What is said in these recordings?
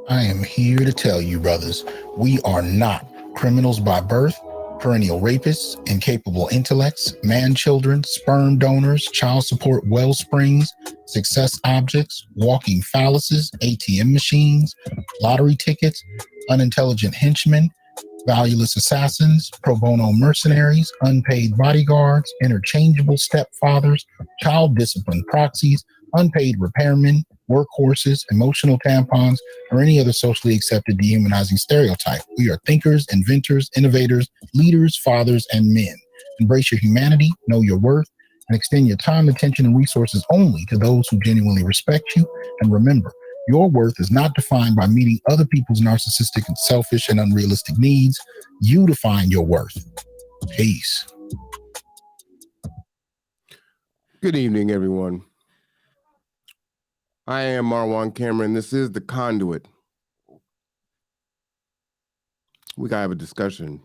I am here to tell you, brothers, we are not criminals by birth, perennial rapists, incapable intellects, man children, sperm donors, child support well springs, success objects, walking phalluses, ATM machines, lottery tickets, unintelligent henchmen, valueless assassins, pro bono mercenaries, unpaid bodyguards, interchangeable stepfathers, child discipline proxies, unpaid repairmen, workhorses, emotional tampons, or any other socially accepted dehumanizing stereotype. We are thinkers, inventors, innovators, leaders, fathers, and men. Embrace your humanity, know your worth, and extend your time, attention, and resources only to those who genuinely respect you. And remember, your worth is not defined by meeting other people's narcissistic and selfish and unrealistic needs. You define your worth. Peace. Good evening, everyone. I am Marwan Cameron. This is The Conduit. We gotta have a discussion.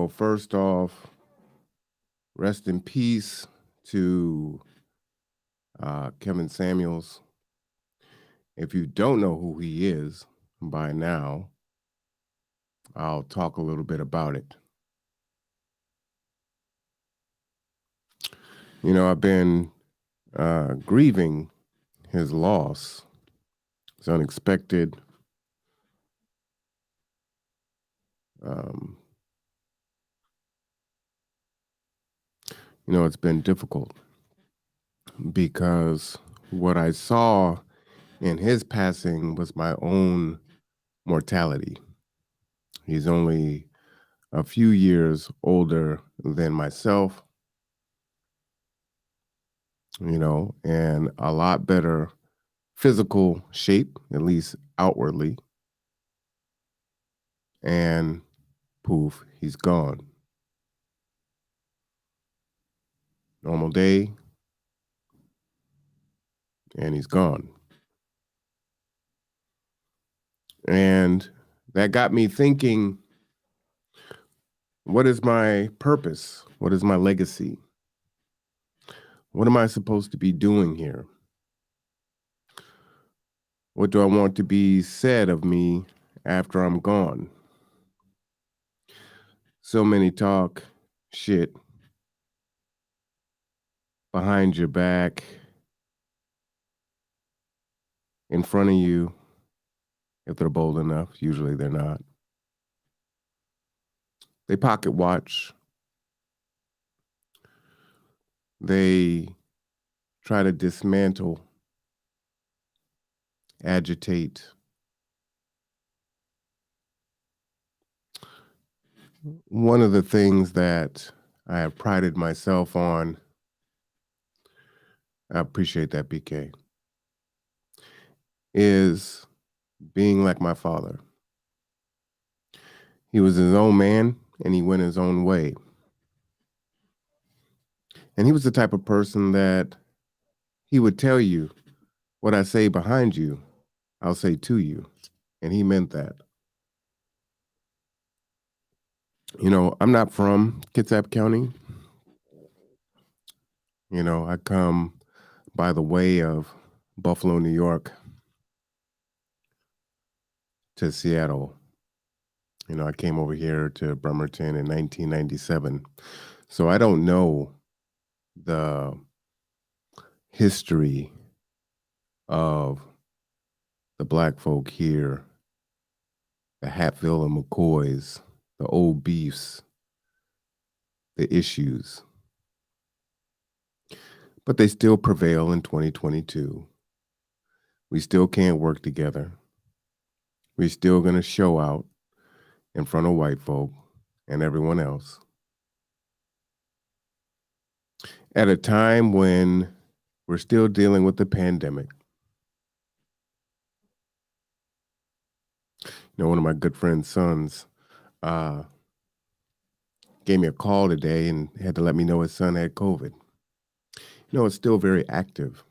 First off, rest in peace to Kevin Samuels. If you don't know who he is by now, I'll talk a little bit about it. I've been grieving his loss. It's unexpected. It's been difficult because what I saw in his passing was my own mortality. He's only a few years older than myself. and a lot better physical shape, at least outwardly. And poof, he's gone. Normal day, and he's gone. And that got me thinking, what is my purpose? What is my legacy? What am I supposed to be doing here? What do I want to be said of me after I'm gone? So many talk shit behind your back, in front of you, if they're bold enough. Usually they're not. They pocket watch. They try to dismantle, agitate. One of the things that I have prided myself on, I appreciate that, BK, is being like my father. He was his own man and he went his own way. And he was the type of person that he would tell you, what I say behind you, I'll say to you. And he meant that. I'm not from Kitsap County. I come by the way of Buffalo, New York to Seattle. I came over here to Bremerton in 1997. So I don't know the history of the Black folk here, the Hatfield and McCoys, the old beefs, the issues. But they still prevail in 2022. We still can't work together. We're still going to show out in front of white folk and everyone else. At a time when we're still dealing with the pandemic. One of my good friend's sons gave me a call today and had to let me know his son had COVID. It's still very active.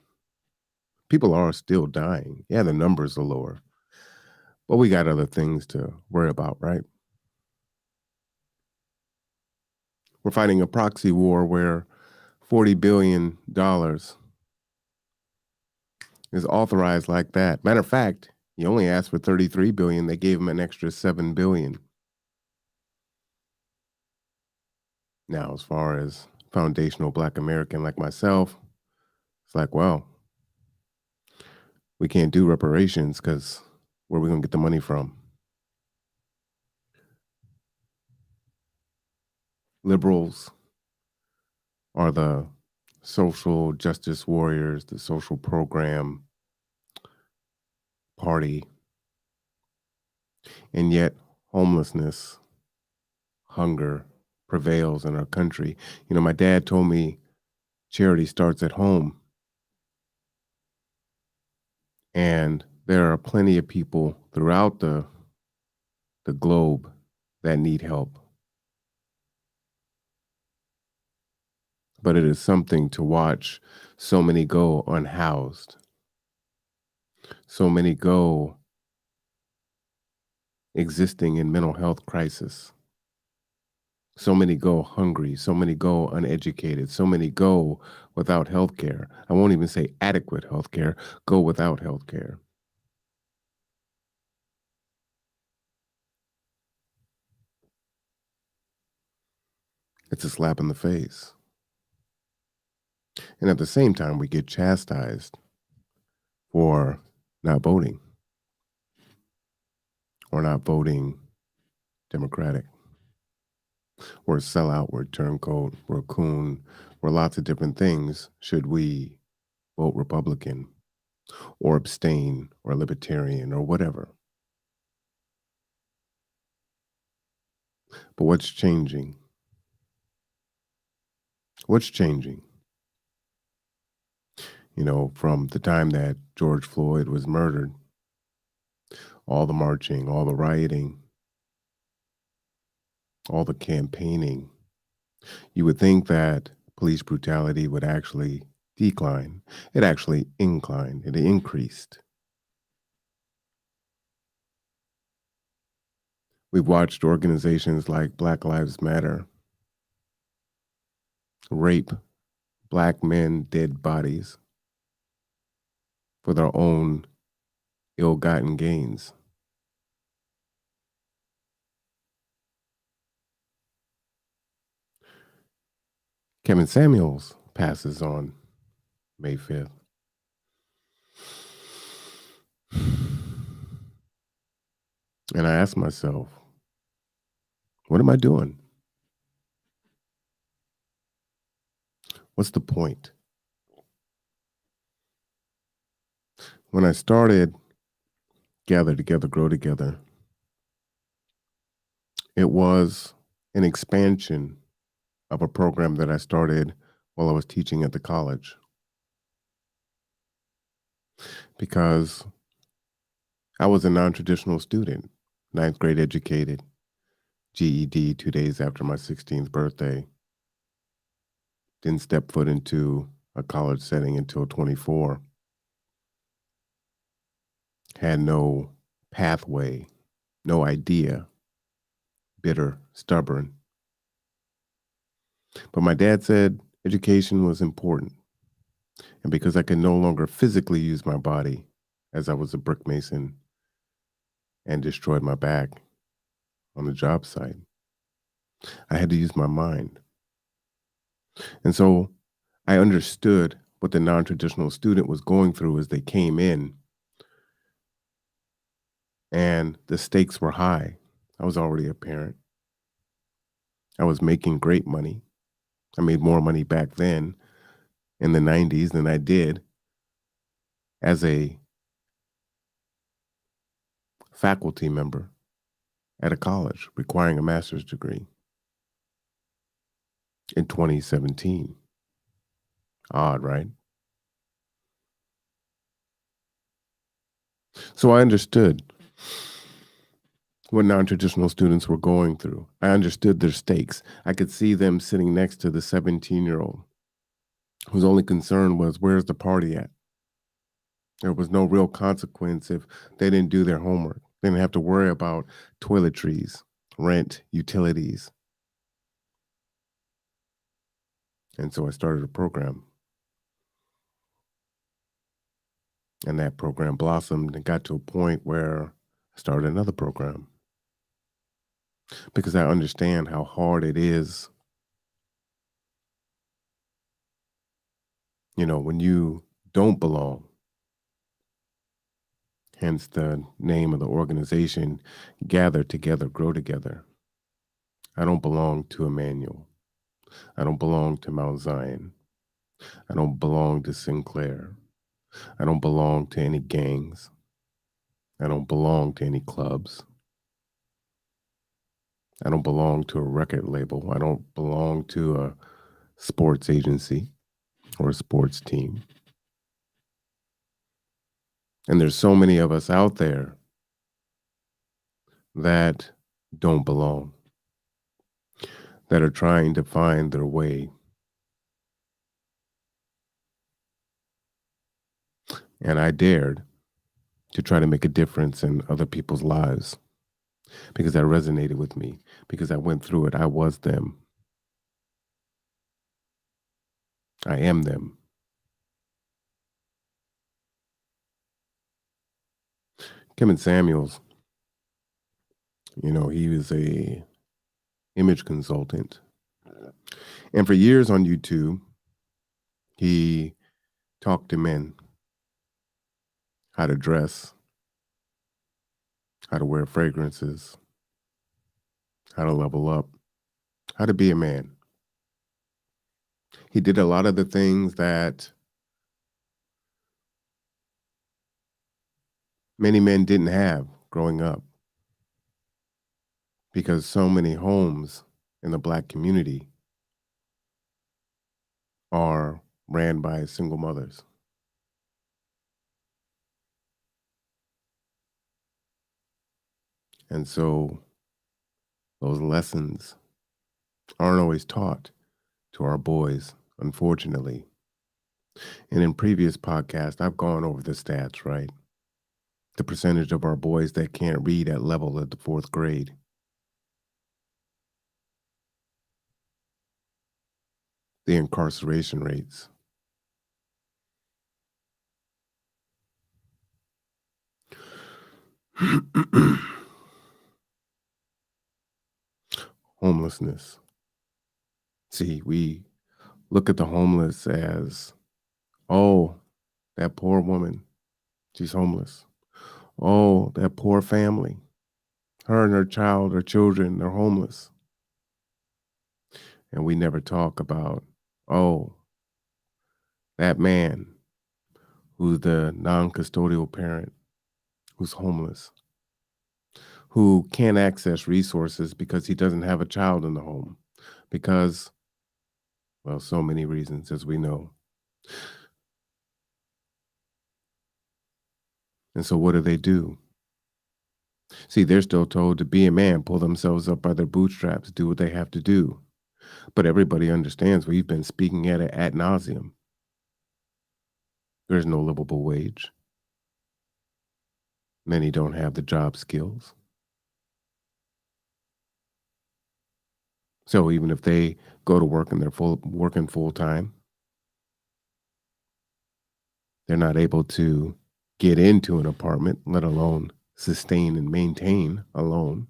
People are still dying. Yeah, the numbers are lower. But we got other things to worry about, right? We're fighting a proxy war where $40 billion is authorized like that. Matter of fact, he only asked for $33 billion. They gave him an extra $7 billion. Now, as far as foundational Black American like myself, it's like, well, we can't do reparations because where are we going to get the money from? Liberals are the social justice warriors, the social program party. And yet homelessness, hunger prevails in our country. My dad told me charity starts at home. And there are plenty of people throughout the globe that need help. But it is something to watch so many go unhoused. So many go existing in mental health crisis. So many go hungry. So many go uneducated. So many go without health care. I won't even say adequate health care, go without health care. It's a slap in the face. And at the same time, we get chastised for not voting or not voting Democratic. We're a sellout, we're a turncoat, we're a coon, we're lots of different things should we vote Republican or abstain or libertarian or whatever. But what's changing? What's changing? from the time that George Floyd was murdered, all the marching, all the rioting, all the campaigning, you would think that police brutality would actually decline. It actually inclined, it increased. We've watched organizations like Black Lives Matter rape Black men dead bodies for their own ill-gotten gains. Kevin Samuels passes on May 5th. And I asked myself, what am I doing? What's the point? When I started Gather Together, Grow Together, it was an expansion of a program that I started while I was teaching at the college. Because I was a non-traditional student, ninth grade educated, GED 2 days after my 16th birthday. Didn't step foot into a college setting until 24. Had no pathway, no idea, bitter, stubborn. But my dad said education was important. And because I could no longer physically use my body, as I was a brick mason and destroyed my back on the job site, I had to use my mind. And so I understood what the non-traditional student was going through as they came in. And the stakes were high. I was already a parent. I was making great money. I made more money back then in the 90s than I did as a faculty member at a college requiring a master's degree in 2017. Odd, right? So I understood what non-traditional students were going through. I understood their stakes. I could see them sitting next to the 17-year-old whose only concern was, where's the party at? There was no real consequence if they didn't do their homework. They didn't have to worry about toiletries, rent, utilities. And so I started a program. And that program blossomed and got to a point where I started another program. Because I understand how hard it is, when you don't belong. Hence the name of the organization, Gather Together, Grow Together. I don't belong to Emmanuel. I don't belong to Mount Zion. I don't belong to Sinclair. I don't belong to any gangs. I don't belong to any clubs. I don't belong to a record label. I don't belong to a sports agency or a sports team. And there's so many of us out there that don't belong, that are trying to find their way. And I dared to try to make a difference in other people's lives because that resonated with me, because I went through it. I was them. I am them. Kevin Samuels, he was a image consultant. And for years on YouTube, he talked to men how to dress, how to wear fragrances, how to level up, how to be a man. He did a lot of the things that many men didn't have growing up, because so many homes in the Black community are ran by single mothers. And so those lessons aren't always taught to our boys, unfortunately. And in previous podcasts, I've gone over the stats, right? The percentage of our boys that can't read at level at the 4th grade. The incarceration rates. Homelessness. See, we look at the homeless as, oh, that poor woman, she's homeless. Oh, that poor family. Her and her child, her children, they're homeless. And we never talk about, oh, that man who's the non-custodial parent, who's homeless, who can't access resources because he doesn't have a child in the home, because, well, so many reasons, as we know. And so what do? See, they're still told to be a man, pull themselves up by their bootstraps, do what they have to do. But everybody understands we've been speaking at it ad nauseum. There's no livable wage. Many don't have the job skills. So even if they go to work and they're working full time, they're not able to get into an apartment, let alone sustain and maintain a loan.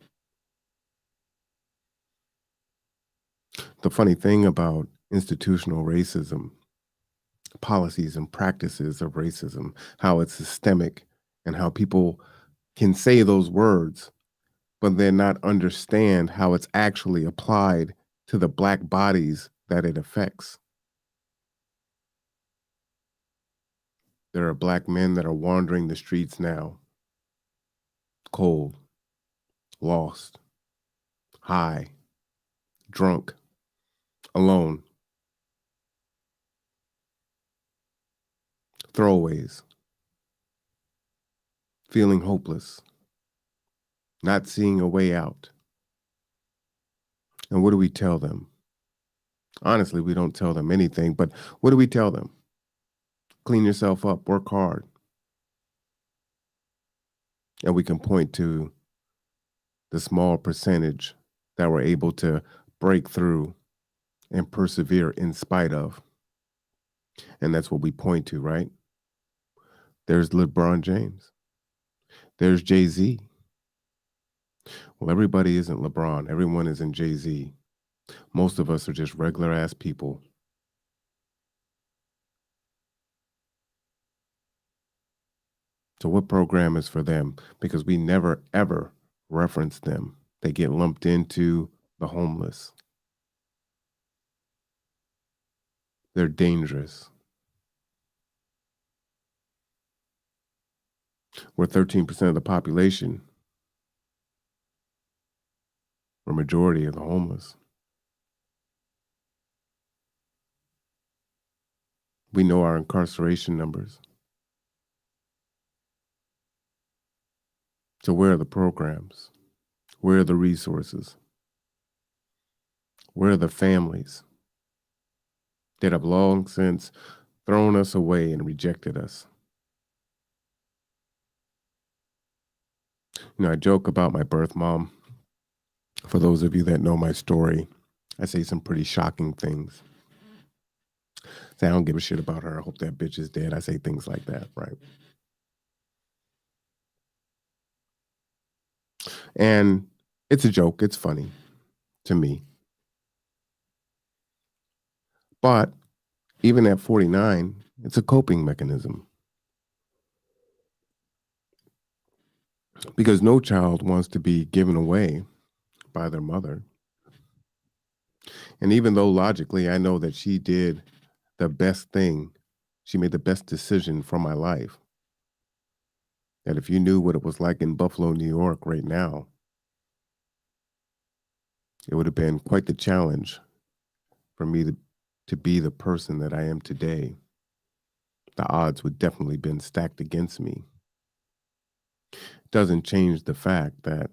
The funny thing about institutional racism, policies and practices of racism, how it's systemic and how people can say those words, but then not understand how it's actually applied to the Black bodies that it affects. There are Black men that are wandering the streets now, cold, lost, high, drunk, alone, throwaways, feeling hopeless, not seeing a way out. And what do we tell them? Honestly, we don't tell them anything, but what do we tell them? Clean yourself up, work hard. And we can point to the small percentage that were able to break through and persevere in spite of. And that's what we point to, right? There's LeBron James. There's Jay-Z. Well, everybody isn't LeBron. Everyone isn't Jay-Z. Most of us are just regular ass people. So what program is for them? Because we never, ever reference them. They get lumped into the homeless. They're dangerous. We're 13% of the population. We're majority of the homeless. We know our incarceration numbers. So where are the programs? Where are the resources? Where are the families that have long since thrown us away and rejected us? You know, I joke about my birth mom. For those of you that know my story, I say some pretty shocking things. Say, I don't give a shit about her. I hope that bitch is dead. I say things like that, right? And it's a joke. It's funny to me. But even at 49, it's a coping mechanism. Because no child wants to be given away by their mother. And even though logically I know that she did the best thing, she made the best decision for my life. That if you knew what it was like in Buffalo, New York right now, it would have been quite the challenge for me to be the person that I am today. The odds would definitely been stacked against me. Doesn't change the fact that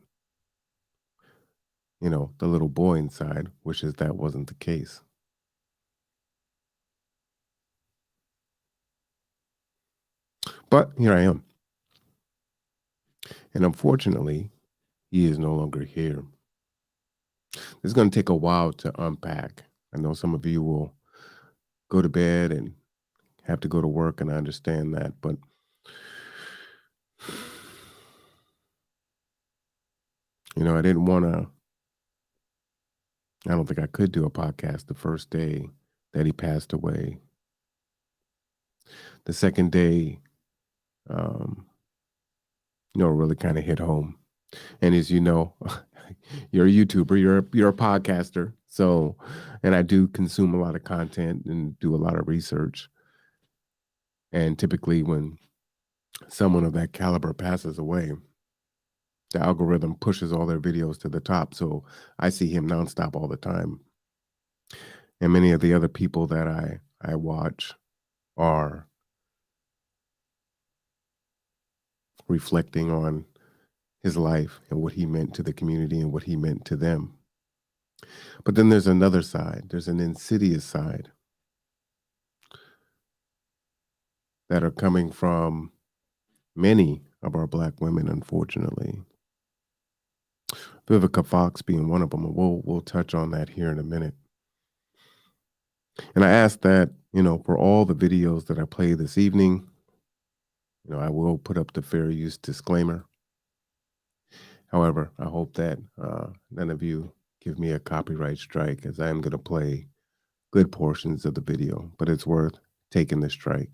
the little boy inside wishes that wasn't the case. But here I am. And unfortunately, he is no longer here. It's going to take a while to unpack. I know some of you will go to bed and have to go to work, and I understand that. But I didn't want to, I don't think I could do a podcast the first day that he passed away. The second day, really kind of hit home. And as you know, you're a YouTuber, you're a podcaster. So, and I do consume a lot of content and do a lot of research. And typically when someone of that caliber passes away, the algorithm pushes all their videos to the top. So I see him nonstop all the time. And many of the other people that I watch are reflecting on his life and what he meant to the community and what he meant to them. But then there's another side. There's an insidious side that are coming from many of our Black women, unfortunately. Vivica Fox being one of them. We'll touch on that here in a minute. And I ask that, for all the videos that I play this evening, I will put up the fair use disclaimer. However, I hope that none of you give me a copyright strike, as I am going to play good portions of the video, but it's worth taking the strike.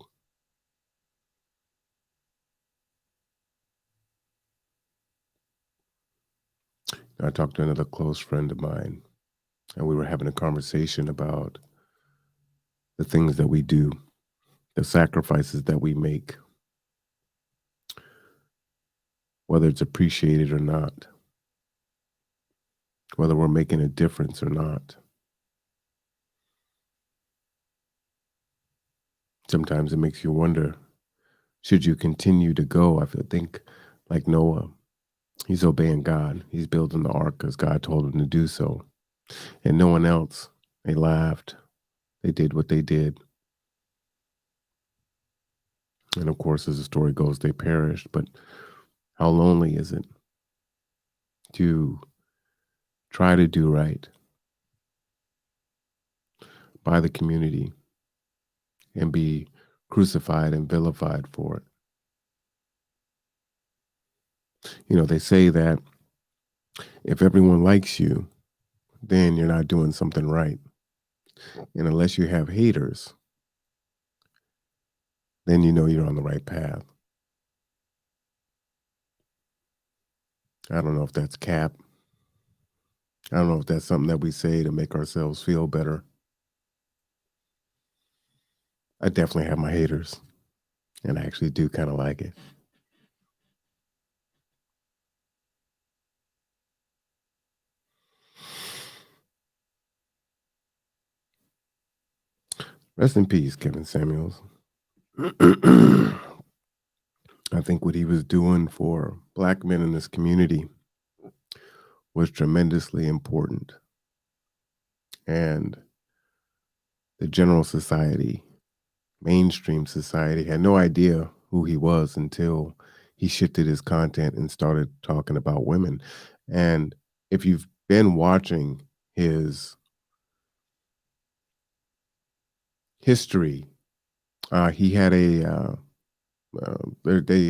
I talked to another close friend of mine, and we were having a conversation about the things that we do, the sacrifices that we make, whether it's appreciated or not, whether we're making a difference or not. Sometimes it makes you wonder, should you continue to go? I think like Noah, he's obeying God. He's building the ark because God told him to do so. And no one else, they laughed. They did what they did. And of course, as the story goes, they perished. But how lonely is it to try to do right by the community and be crucified and vilified for it? They say that if everyone likes you, then you're not doing something right. And unless you have haters, then you're on the right path. I don't know if that's cap. I don't know if that's something that we say to make ourselves feel better. I definitely have my haters, and I actually do kind of like it. Rest in peace, Kevin Samuels. I think what he was doing for Black men in this community was tremendously important. And the general society, mainstream society, had no idea who he was until he shifted his content and started talking about women. And if you've been watching his history, he had they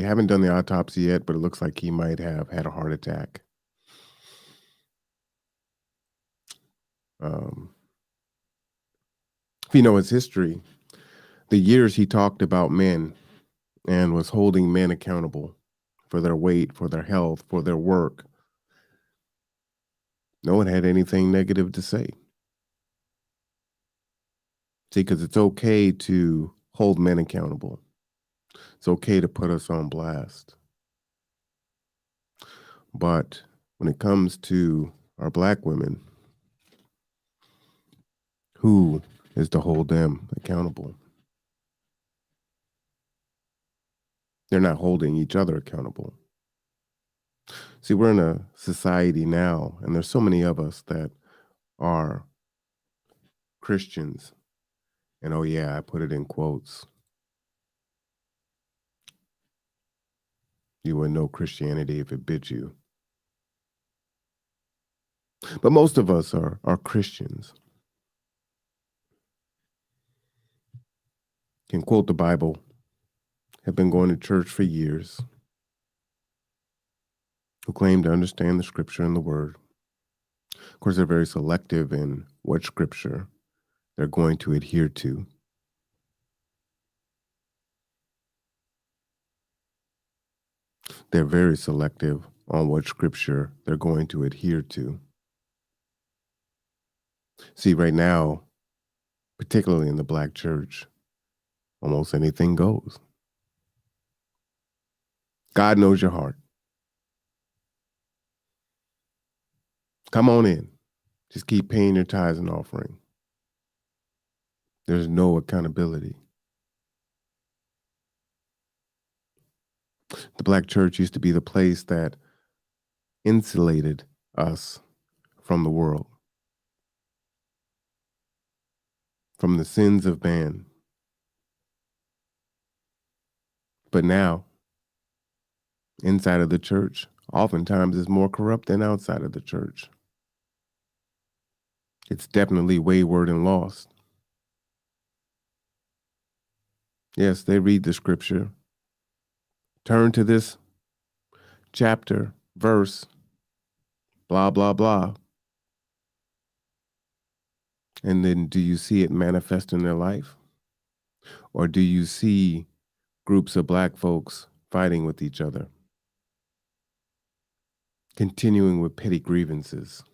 haven't done the autopsy yet, but it looks like he might have had a heart attack. If you know his history, the years he talked about men and was holding men accountable for their weight, for their health, for their work, no one had anything negative to say. See, because it's okay to hold men accountable. It's okay to put us on blast. But when it comes to our Black women, who is to hold them accountable? They're not holding each other accountable. See, we're in a society now, and there's so many of us that are Christians. And oh, yeah, I put it in quotes. You wouldn't know Christianity if it bit you. But most of us are Christians. Can quote the Bible, have been going to church for years, who claim to understand the scripture and the word. Of course, they're very selective in what scripture they're going to adhere to. They're very selective on what scripture they're going to adhere to. See, right now, particularly in the Black church, almost anything goes. God knows your heart. Come on in. Just keep paying your tithes and offering. There's no accountability. The Black church used to be the place that insulated us from the world, from the sins of man. But now, inside of the church, oftentimes is more corrupt than outside of the church. It's definitely wayward and lost. Yes, they read the scripture. Turn to this chapter, verse, blah, blah, blah. And then do you see it manifest in their life? Or do you see groups of Black folks fighting with each other, continuing with petty grievances?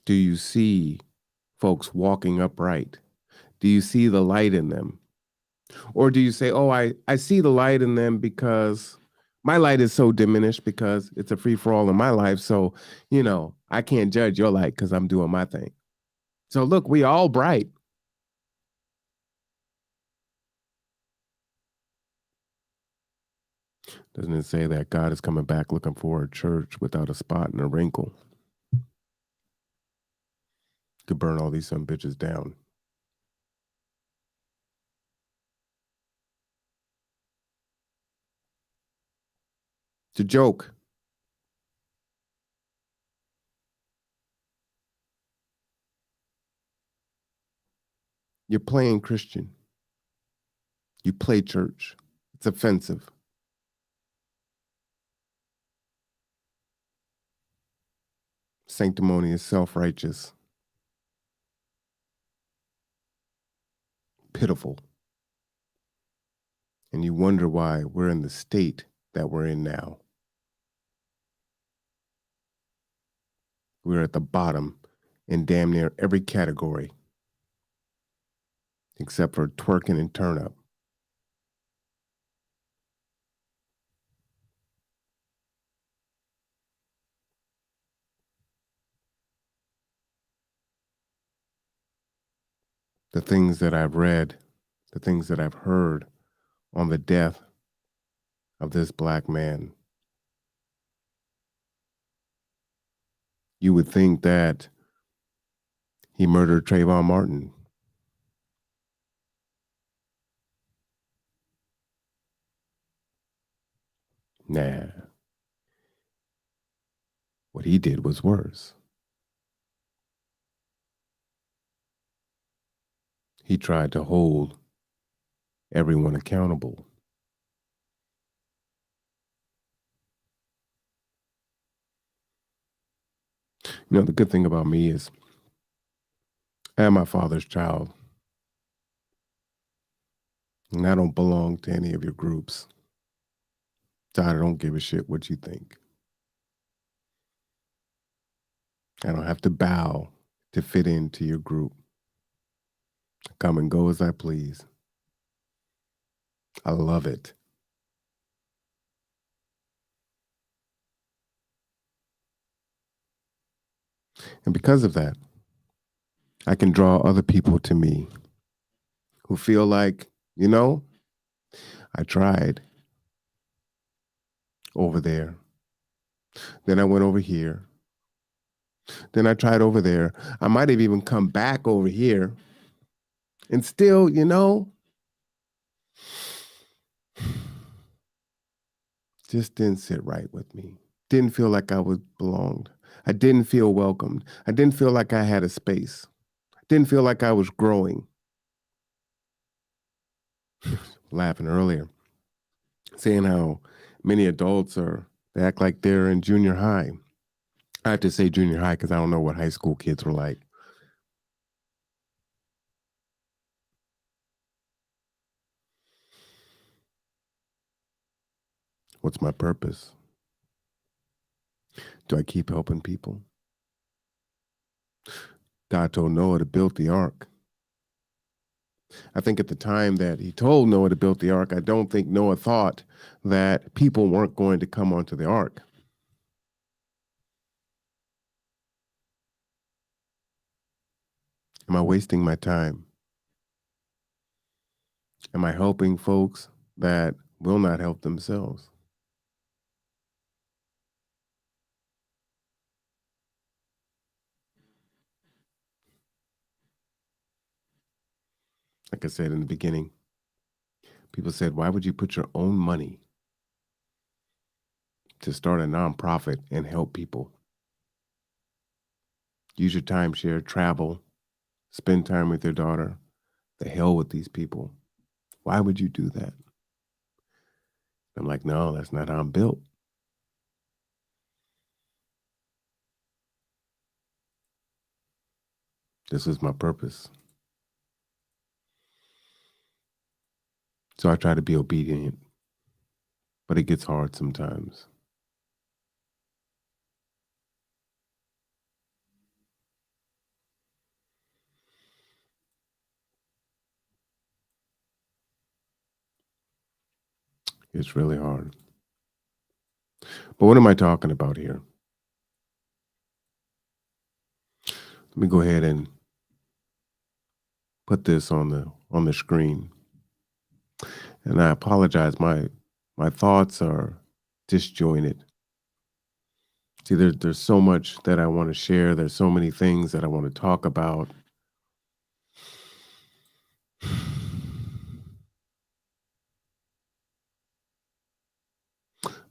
Do you see folks walking upright? Do you see the light in them? Or do you say, oh, I see the light in them because my light is so diminished because it's a free-for-all in my life. So, I can't judge your light because I'm doing my thing. So look, we all bright. Doesn't it say that God is coming back looking for a church without a spot and a wrinkle? Could burn all these some bitches down. It's a joke. You're playing Christian. You play church. It's offensive. Sanctimonious, self-righteous, pitiful. And you wonder why we're in the state that we're in now. We're at the bottom in damn near every category, except for twerking and turn up. The things that I've read, the things that I've heard on the death of this Black man, you would think that he murdered Trayvon Martin. Nah. What he did was worse. He tried to hold everyone accountable. The good thing about me is I am my father's child. And I don't belong to any of your groups. So I don't give a shit what you think. I don't have to bow to fit into your group. I come and go as I please. I love it. And because of that, I can draw other people to me who feel like, You know, I tried over there. Then I went over here. Then I tried over there. I might have even come back over here. And still, just didn't sit right with me. Didn't feel like I was belonged. I didn't feel welcomed. I didn't feel like I had a space. I didn't feel like I was growing. Laughing earlier, saying how many adults they act like they're in junior high. I have to say junior high because I don't know what high school kids were like. What's my purpose? Do I keep helping people? God told Noah to build the ark. I think at the time that he told Noah to build the ark, I don't think Noah thought that people weren't going to come onto the ark. Am I wasting my time? Am I helping folks that will not help themselves? Like I said in the beginning, people said, why would you put your own money to start a nonprofit and help people? Use your timeshare, travel, spend time with your daughter. The hell with these people. Why would you do that? I'm like, no, that's not how I'm built. This is my purpose. So I try to be obedient, but it gets hard sometimes. It's really hard. But what am I talking about here? Let me go ahead and put this on the screen. And I apologize. My thoughts are disjointed. See, there's so much that I want to share. There's so many things that I want to talk about.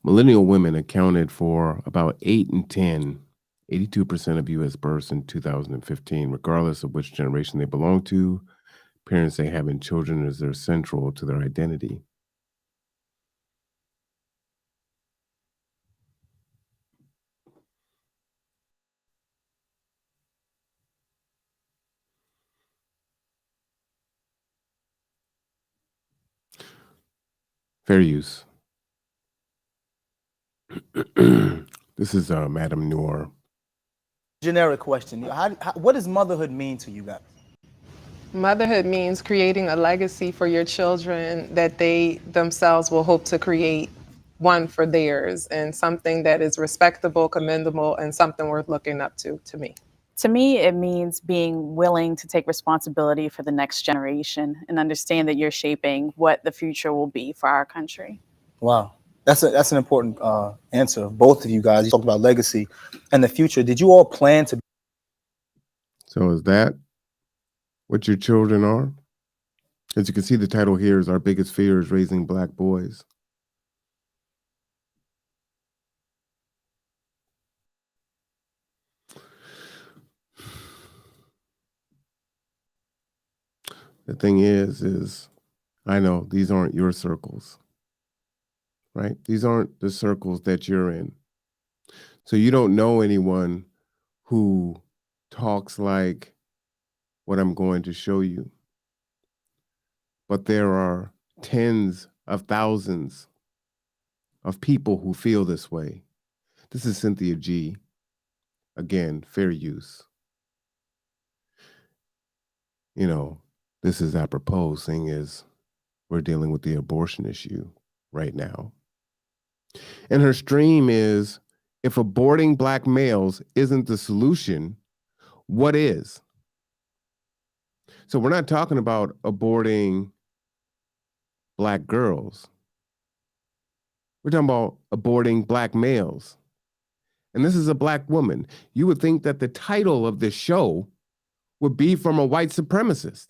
Millennial women accounted for about 8 in 10, 82% of U.S. births in 2015, regardless of which generation they belong to. Parents say having children is central to their identity. Fair use. This is Madam Noor. Generic question. What does motherhood mean to you guys? Motherhood means creating a legacy for your children that they themselves will hope to create one for theirs, and something that is respectable, commendable, and something worth looking up to me. To me, it means being willing to take responsibility for the next generation and understand that you're shaping what the future will be for our country. Wow. That's an important answer. Both of you guys, you talked about legacy and the future. Did you all plan to? So is that what your children are? As you can see, the title here is Our Biggest Fear is Raising Black Boys. The thing is I know these aren't your circles, right? These aren't the circles that you're in. So you don't know anyone who talks like what I'm going to show you. But there are tens of thousands of people who feel this way. This is Cynthia G. Again, fair use. This is apropos, seeing as we're dealing with the abortion issue right now. And her stream is, if aborting Black males isn't the solution, what is? So we're not talking about aborting black girls. We're talking about aborting black males. And this is a black woman. You would think that the title of this show would be from a white supremacist.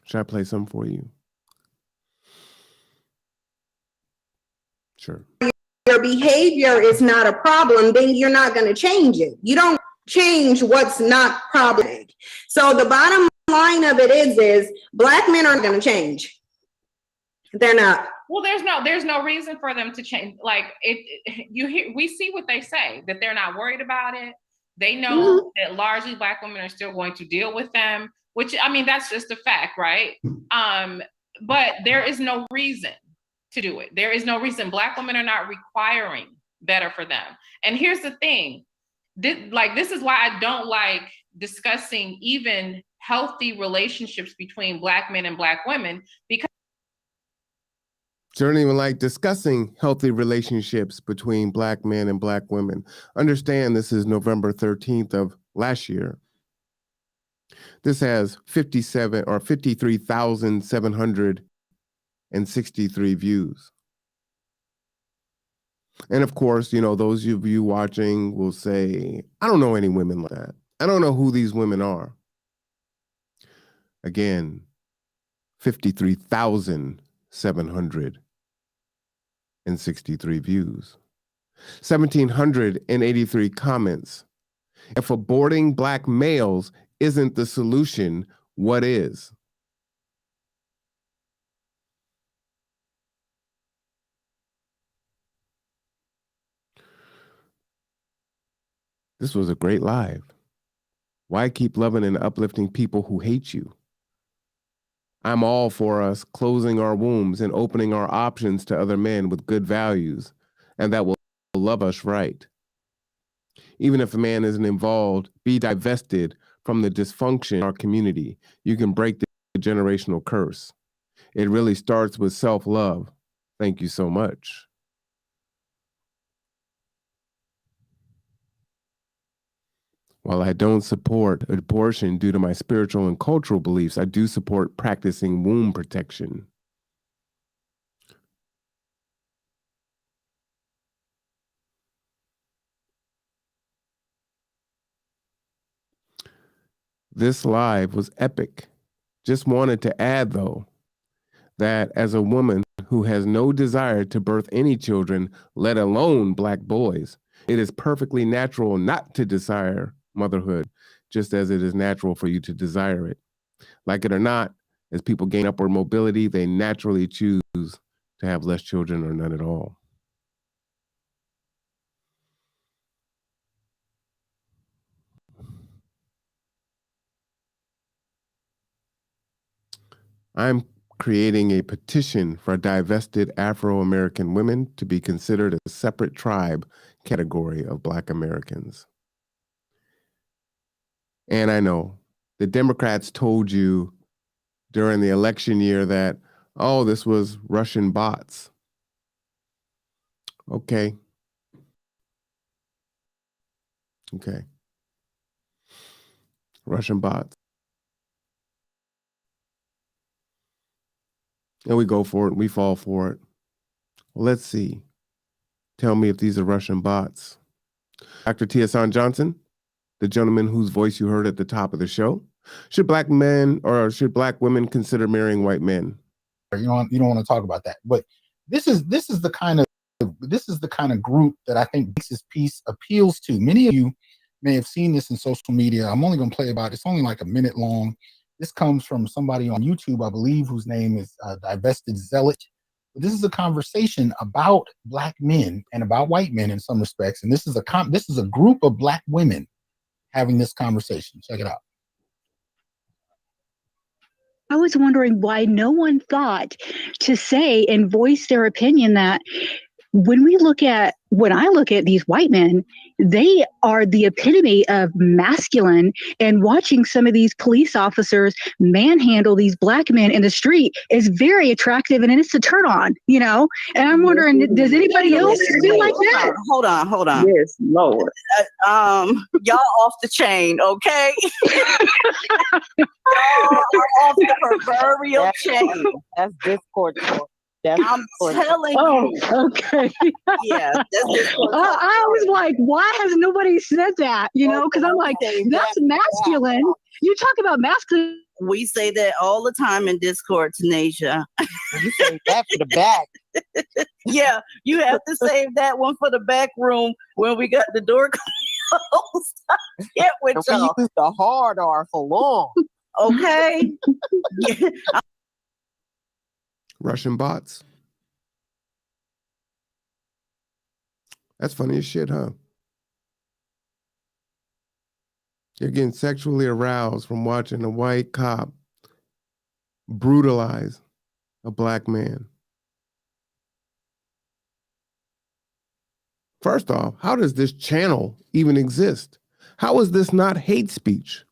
Should I play some for you? Sure. Your behavior is not a problem, then you're not going to change it. You don't change what's not problematic. So the bottom line of it is black men aren't going to change. They're not. Well, there's no reason for them to change. Like we see what they say, that they're not worried about it. They know that largely black women are still going to deal with them, which, I mean, that's just a fact, right? But there is no reason to do it. There is no reason. Black women are not requiring better for them. And here's the thing, this is why I don't like discussing even healthy relationships between black men and black women, because I don't even like discussing healthy relationships between black men and black women. Understand, this is November 13th of last year. This has 53,763 views. And of course, you know, those of you watching will say, I don't know any women like that. I don't know who these women are. Again, 53,763 views. 1,783 comments. If aborting black males isn't the solution, what is? This was a great live. Why keep loving and uplifting people who hate you? I'm all for us closing our wombs and opening our options to other men with good values, and that will love us right. Even if a man isn't involved, be divested from the dysfunction in our community. You can break the generational curse. It really starts with self-love. Thank you so much. While I don't support abortion due to my spiritual and cultural beliefs, I do support practicing womb protection. This live was epic. Just wanted to add, though, that as a woman who has no desire to birth any children, let alone black boys, it is perfectly natural not to desire motherhood, just as it is natural for you to desire it. Like it or not, as people gain upward mobility, they naturally choose to have less children or none at all. I'm creating a petition for divested Afro-American women to be considered a separate tribe category of Black Americans. And I know the Democrats told you during the election year that, oh, this was Russian bots. Okay. Russian bots. And we go for it, we fall for it. Well, let's see. Tell me if these are Russian bots. Dr. Tiasan Johnson, the gentleman whose voice you heard at the top of the show. Should black men or should black women consider marrying white men? You don't want to talk about that. But this is the kind of group that I think this piece appeals to. Many of you may have seen this in social media. I'm only going to play it's only like a minute long. This comes from somebody on YouTube, I believe, whose name is Divested Zealot. But this is a conversation about black men and about white men in some respects. And this is a group of black women having this conversation. Check it out. I was wondering why no one thought to say and voice their opinion that when we look at when I look at these white men, they are the epitome of masculine. And watching some of these police officers manhandle these black men in the street is very attractive, and it's a turn on, And I'm wondering, does anybody else feel like that? Hold on. Yes, Lord. Y'all off the chain, okay? Y'all are off the proverbial chain. That's Discord talk. I'm telling Oh, you. okay. Yeah, that's Discord talk. I was like, why has nobody said that? Because I'm like, that's masculine. You talk about masculine. We say that all the time in Discord, Tanasia. You say that for the back. Yeah, you have to save that one for the back room when we got the door closed. Get with We y'all. use the hard R for long. Okay. Yeah. Russian bots. That's funny as shit, huh? You're getting sexually aroused from watching a white cop brutalize a black man. First off, how does this channel even exist? How is this not hate speech?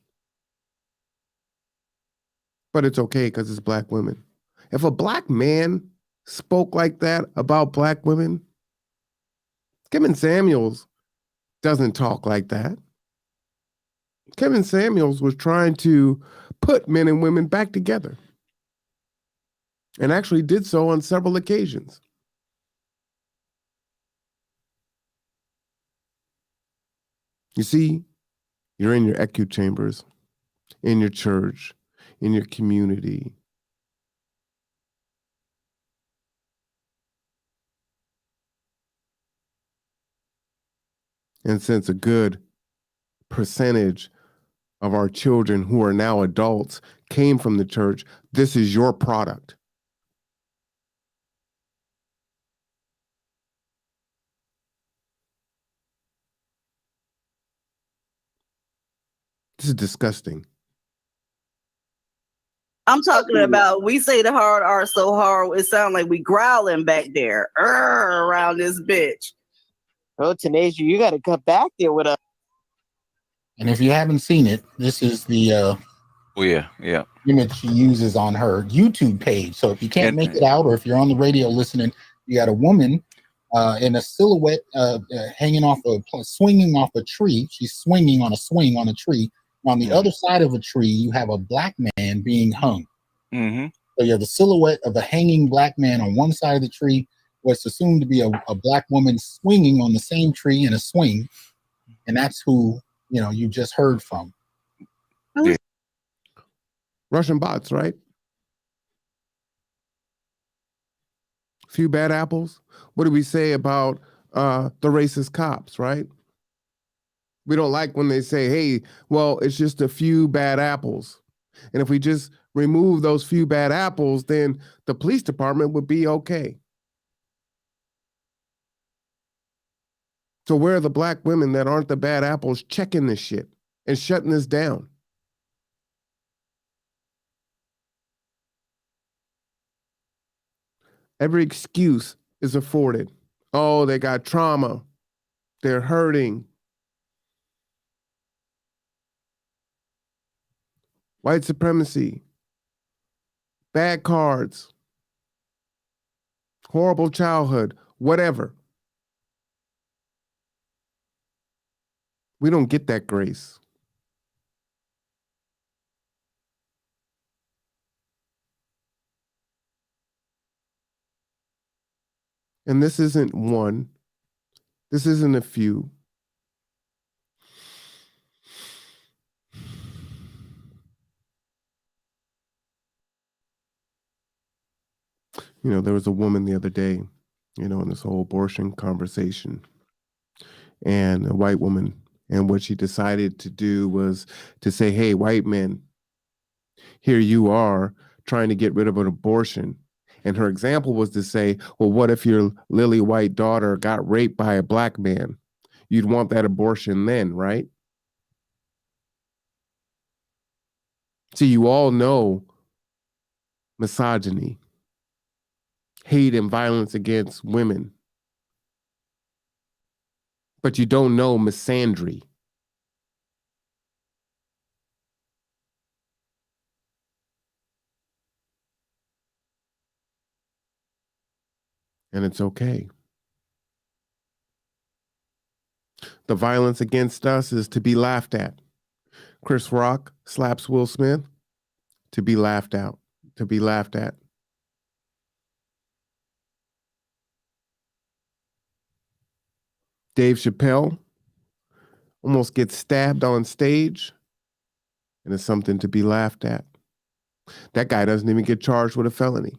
But it's okay because it's black women. If a black man spoke like that about black women, Kevin Samuels doesn't talk like that. Kevin Samuels was trying to put men and women back together and actually did so on several occasions. You see, you're in your echo chambers, in your church, in your community. And since a good percentage of our children who are now adults came from the church, this is your product. This is disgusting. I'm talking about, we say the hard R so hard, it sounds like we growling back there around this bitch. Oh, Tanasia, you got to come back there with us. And if you haven't seen it, this is the Oh yeah. image she uses on her YouTube page. So if you can't make it out, or if you're on the radio listening, you got a woman in a silhouette hanging off swinging off a tree. She's swinging on a swing on a tree. On the other side of a tree, you have a black man being hung. Mm-hmm. So you have the silhouette of a hanging black man on one side of the tree, what's assumed to be a black woman swinging on the same tree in a swing. And that's who, you just heard from. Yeah. Russian bots, right? Few bad apples. What do we say about the racist cops, right? We don't like when they say, hey, well, it's just a few bad apples. And if we just remove those few bad apples, then the police department would be okay. So where are the black women that aren't the bad apples checking this shit and shutting this down? Every excuse is afforded. Oh, they got trauma. They're hurting. White supremacy. Bad cards. Horrible childhood. Whatever. We don't get that grace. And this isn't one. This isn't a few. There was a woman the other day, in this whole abortion conversation, and a white woman, and what she decided to do was to say, hey, white men, here you are trying to get rid of an abortion. And her example was to say, well, what if your lily white daughter got raped by a black man? You'd want that abortion then, right? See, you all know misogyny, hate and violence against women. but you don't know misandry. And it's okay. The violence against us is to be laughed at. Chris Rock slaps Will Smith, to be laughed out, to be laughed at. Dave Chappelle almost gets stabbed on stage, and it's something to be laughed at. That guy doesn't even get charged with a felony.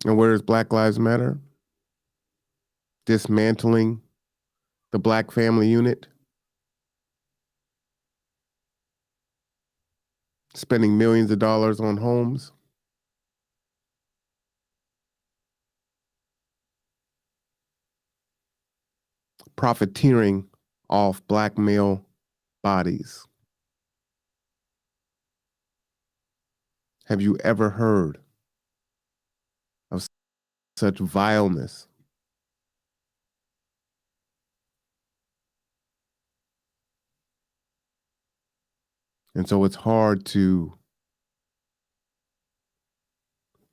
And where does Black Lives Matter? Dismantling the Black family unit, spending millions of dollars on homes, profiteering off Black male bodies. Have you ever heard of such vileness? And so it's hard to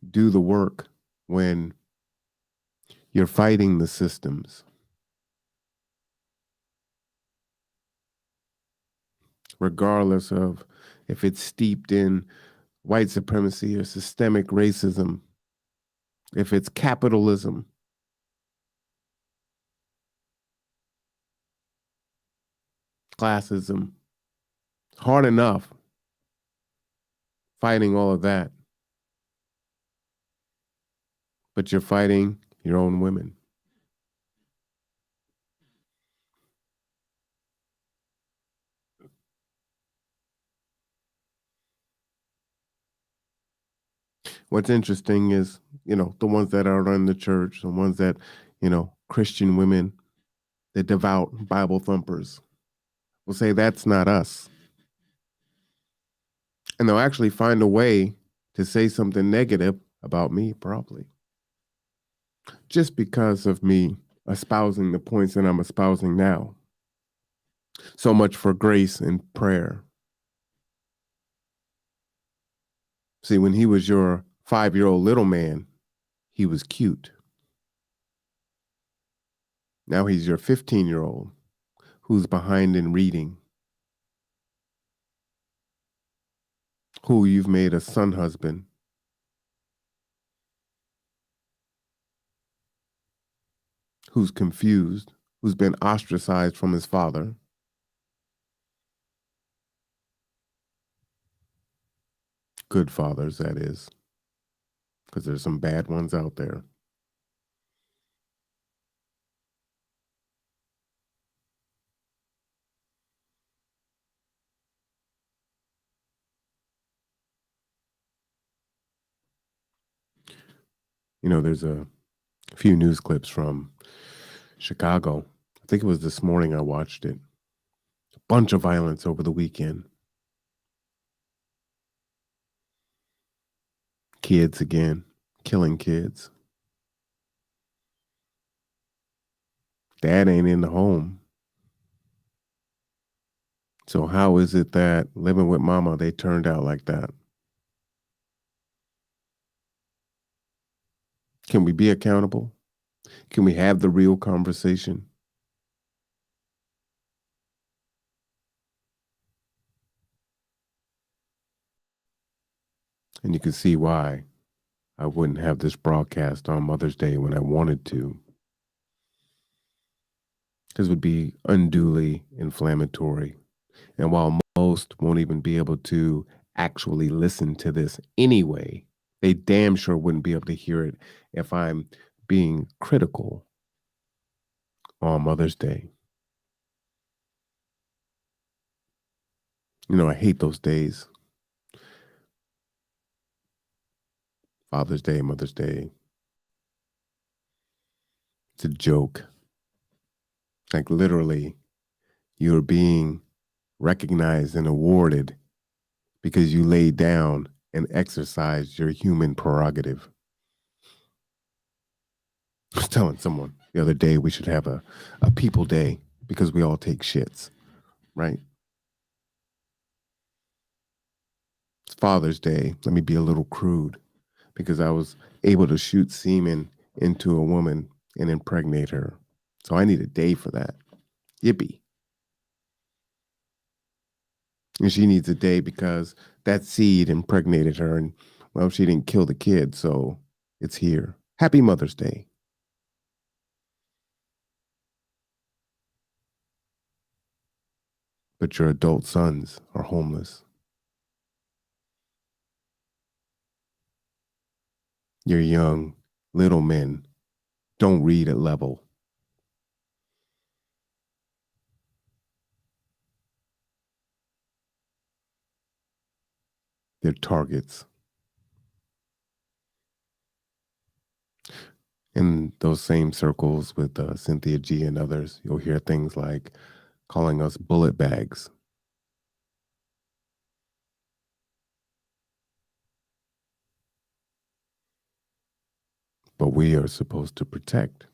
do the work when you're fighting the systems. Regardless of if it's steeped in white supremacy or systemic racism, if it's capitalism, classism, hard enough fighting all of that. But you're fighting your own women. What's interesting is, the ones that are in the church, the ones that, Christian women, the devout Bible thumpers, will say that's not us. And they'll actually find a way to say something negative about me, probably. Just because of me espousing the points that I'm espousing now. So much for grace and prayer. See, when he was your 5-year-old little man, he was cute. Now he's your 15-year-old who's behind in reading, who you've made a son husband, who's confused, who's been ostracized from his father. Good fathers, that is, because there's some bad ones out there. There's a few news clips from Chicago. I think it was this morning I watched it. A bunch of violence over the weekend. Kids again, killing kids. Dad ain't in the home. So how is it that living with mama, they turned out like that? Can we be accountable? Can we have the real conversation? And you can see why I wouldn't have this broadcast on Mother's Day when I wanted to. Because it would be unduly inflammatory. And while most won't even be able to actually listen to this anyway, they damn sure wouldn't be able to hear it if I'm being critical on Mother's Day. I hate those days. Father's Day, Mother's Day. It's a joke. Like literally, you're being recognized and awarded because you laid down and exercise your human prerogative. I was telling someone the other day we should have a people day because we all take shits, right? It's Father's Day. Let me be a little crude because I was able to shoot semen into a woman and impregnate her. So I need a day for that. Yippee. And she needs a day because that seed impregnated her and, well, she didn't kill the kid, so it's here. Happy Mother's Day. But your adult sons are homeless. Your young little men don't read at level. They're targets. In those same circles with Cynthia G and others, you'll hear things like calling us bullet bags. But we are supposed to protect.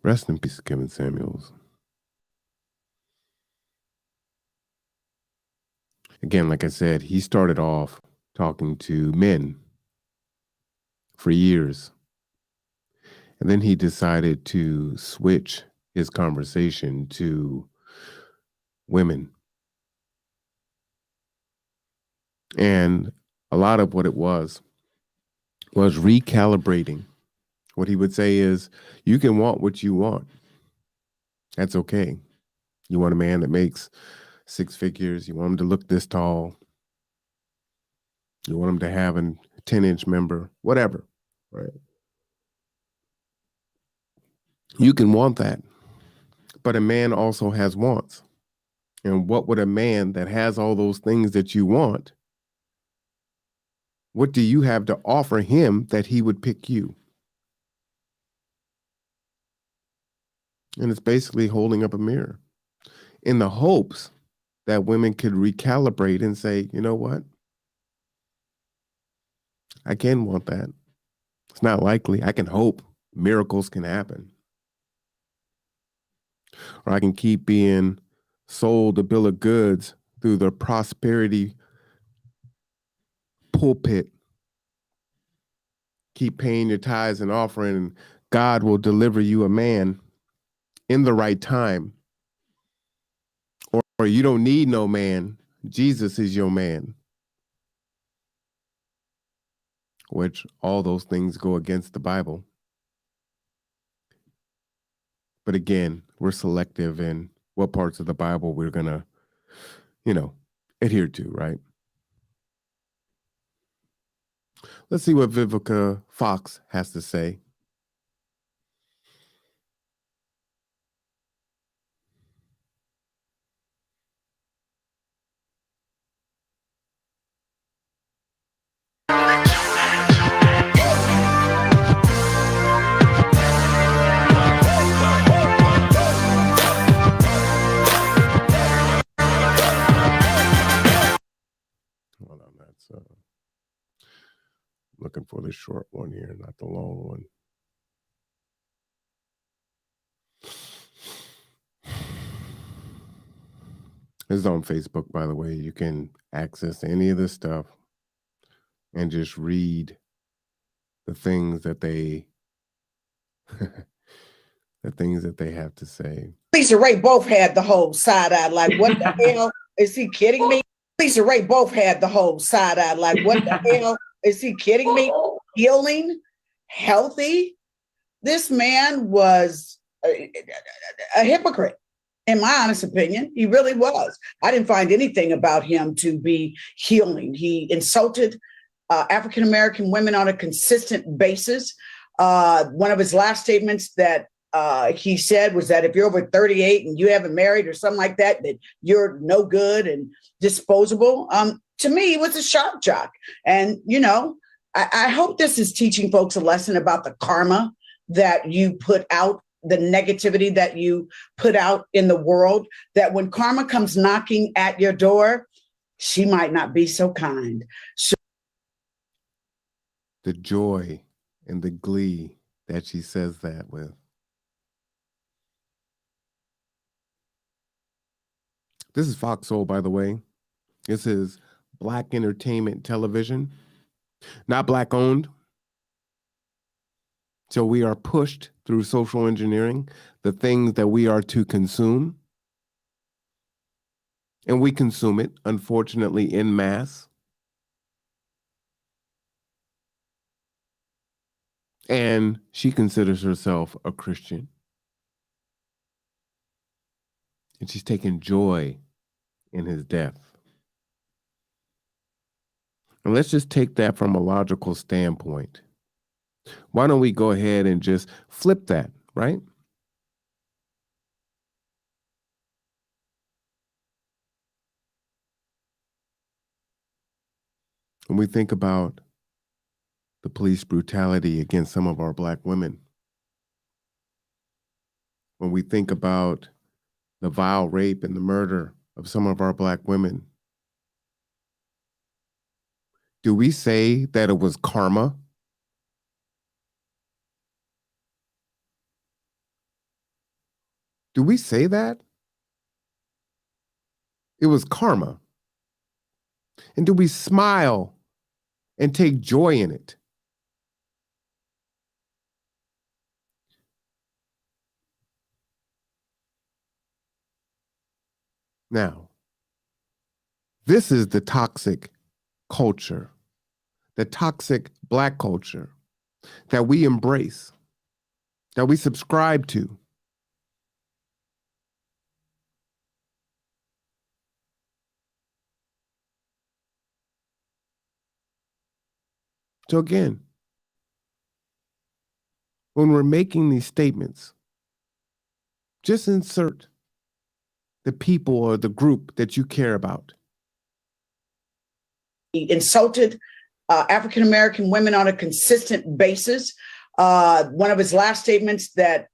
Rest in peace, Kevin Samuels. Again, like I said, he started off talking to men for years. And then he decided to switch his conversation to women. And a lot of what it was recalibrating. What he would say is, you can want what you want. That's okay. You want a man that makes 6 figures. You want him to look this tall. You want him to have a 10-inch member, whatever, right? You can want that. But a man also has wants. And what would a man that has all those things that you want, what do you have to offer him that he would pick you? And it's basically holding up a mirror in the hopes that women could recalibrate and say, you know what? I can want that. It's not likely. I can hope miracles can happen. Or I can keep being sold a bill of goods through the prosperity pulpit. Keep paying your tithes and offering, and God will deliver you a man in the right time. Or you don't need no man. Jesus is your man. Which all those things go against the Bible. But again, we're selective in what parts of the Bible we're going to, adhere to, right? Let's see what Vivica Fox has to say. Hold on, that's looking for the short one here, not the long one. This is on Facebook, by the way. You can access any of this stuff and just read the things that they have to say. Lisa Ray both had the whole side eye, like, what the hell? Is he kidding me? Lisa Ray both had the whole side eye, like, what the hell? Is he kidding me? Healing, healthy. This man was a hypocrite, in my honest opinion. He really was. I didn't find anything about him to be healing. He insulted African-American women on a consistent basis. One of his last statements that he said was that if you're over 38 and you haven't married or something like that, that you're no good and disposable. To me, it was a shock jock. And, I hope this is teaching folks a lesson about the karma that you put out the negativity that you put out in the world, that when karma comes knocking at your door, she might not be so kind. So The joy and the glee that she says that with. This is Fox Soul, by the way. This is Black Entertainment Television, not Black owned. So we are pushed through social engineering, the things that we are to consume. And we consume it, unfortunately, en masse. And she considers herself a Christian. And she's taking joy in his death. And let's just take that from a logical standpoint. Why don't we go ahead and just flip that, right? When we think about the police brutality against some of our Black women, when we think about the vile rape and the murder of some of our Black women, do we say that it was karma? Do we say that? It was karma. And do we smile and take joy in it? Now, this is the toxic culture, the toxic Black culture that we embrace, that we subscribe to. So again, when we're making these statements, just insert the people or the group that you care about. he insulted African-American women on a consistent basis. One of his last statements that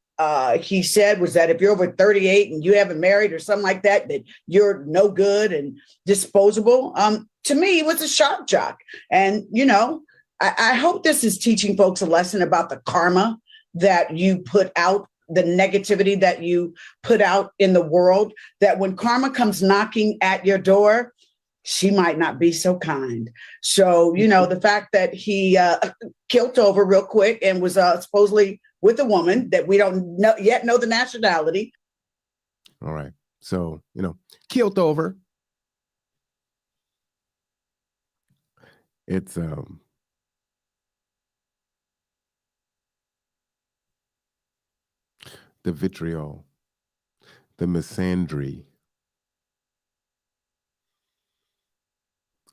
he said was that if you're over 38 and you haven't married or something like that, that you're no good and disposable. To me, he was a shock jock. And, you know, I hope this is teaching folks a lesson about the karma that you put out, the negativity that you put out in the world, that when karma comes knocking at your door, she might not be so kind. So, you know, the fact that he killed over real quick and was supposedly with a woman that we don't yet know the nationality. All right. So, you know, killed over. It's the vitriol, the misandry.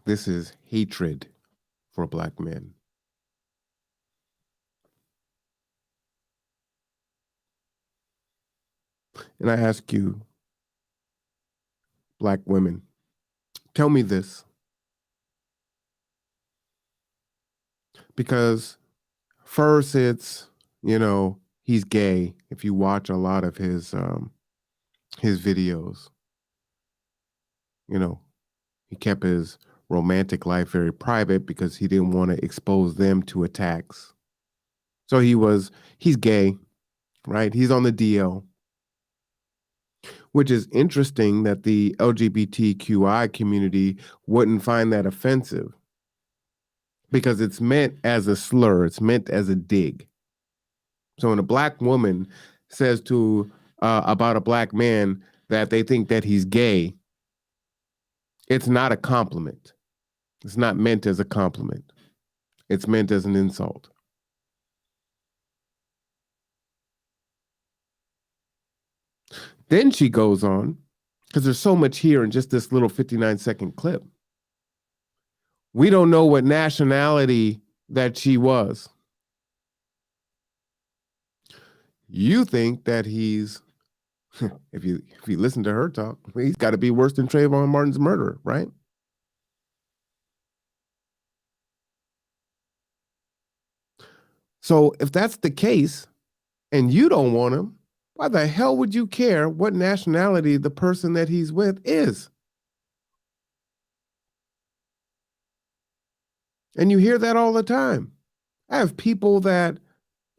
This is hatred for Black men. And I ask you, Black women, tell me this. Because first it's, you know, he's gay. If you watch a lot of his videos, you know, he kept his romantic life very private because he didn't want to expose them to attacks. So he's gay, right? He's on the DL, which is interesting that the LGBTQI community wouldn't find that offensive because it's meant as a slur. It's meant as a dig. So when a Black woman says to about a Black man that they think that he's gay, it's not a compliment. It's not meant as a compliment. It's meant as an insult. Then she goes on, because there's so much here in just this little 59-second clip. We don't know what nationality that she was. You think that he's, if you listen to her talk, he's got to be worse than Trayvon Martin's murderer, right? So if that's the case, and you don't want him, Why the hell would you care what nationality the person that he's with is? And you hear that all the time. I have people that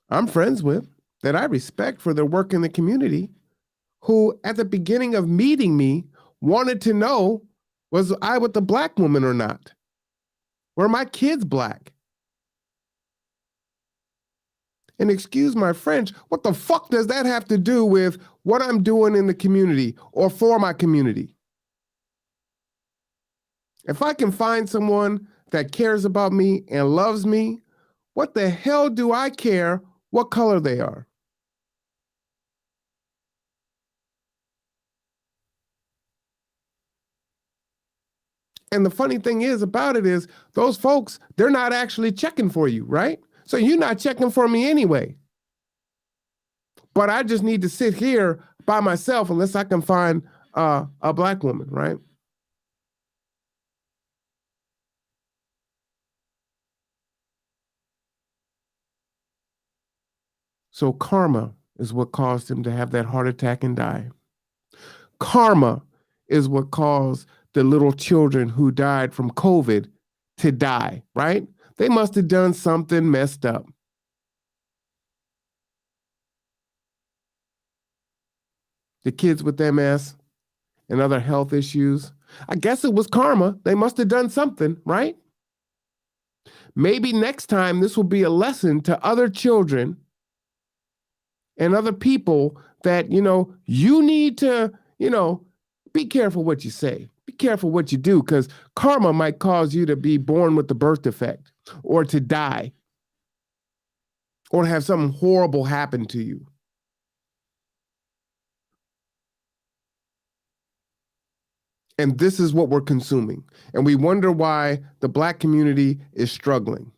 I'm friends with, that I respect for their work in the community, who at the beginning of meeting me wanted to know, was I with the black woman or not? Were my kids black? And excuse my French, what the fuck does that have to do with what I'm doing in the community or for my community? If I can find someone that cares about me and loves me, what the hell do I care what color they are? And the funny thing is about it is those folks, they're not actually checking for you, right? So you're not checking for me anyway. But I just need to sit here by myself unless I can find a black woman, right? So karma is what caused him to have that heart attack and die. Karma is what caused the little children who died from COVID to die, right? They must have done something messed up. The kids with MS and other health issues, I guess it was karma. They must have done something, right? Maybe next time this will be a lesson to other children and other people that, you need to, be careful what you say. Be careful what you do, because karma might cause you to be born with the birth defect or to die or to have something horrible happen to you. And this is what we're consuming. And we wonder why the black community is struggling.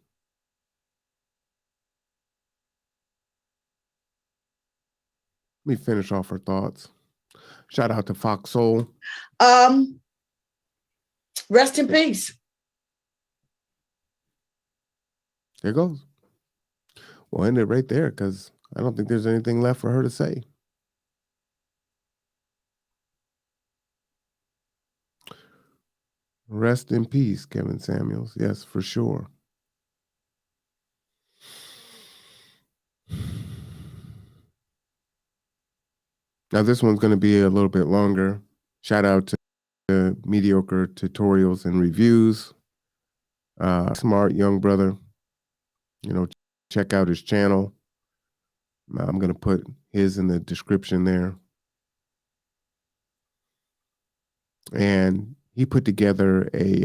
Let me finish off her thoughts. Shout out to Fox Soul. Rest in peace. There goes. We'll end it right there because I don't think there's anything left for her to say. Rest in peace, Kevin Samuels. Yes, for sure. Now, this one's going to be a little bit longer. Shout out to Mediocre Tutorials and Reviews. Smart young brother. Check out his channel. I'm going to put his in the description there. And he put together a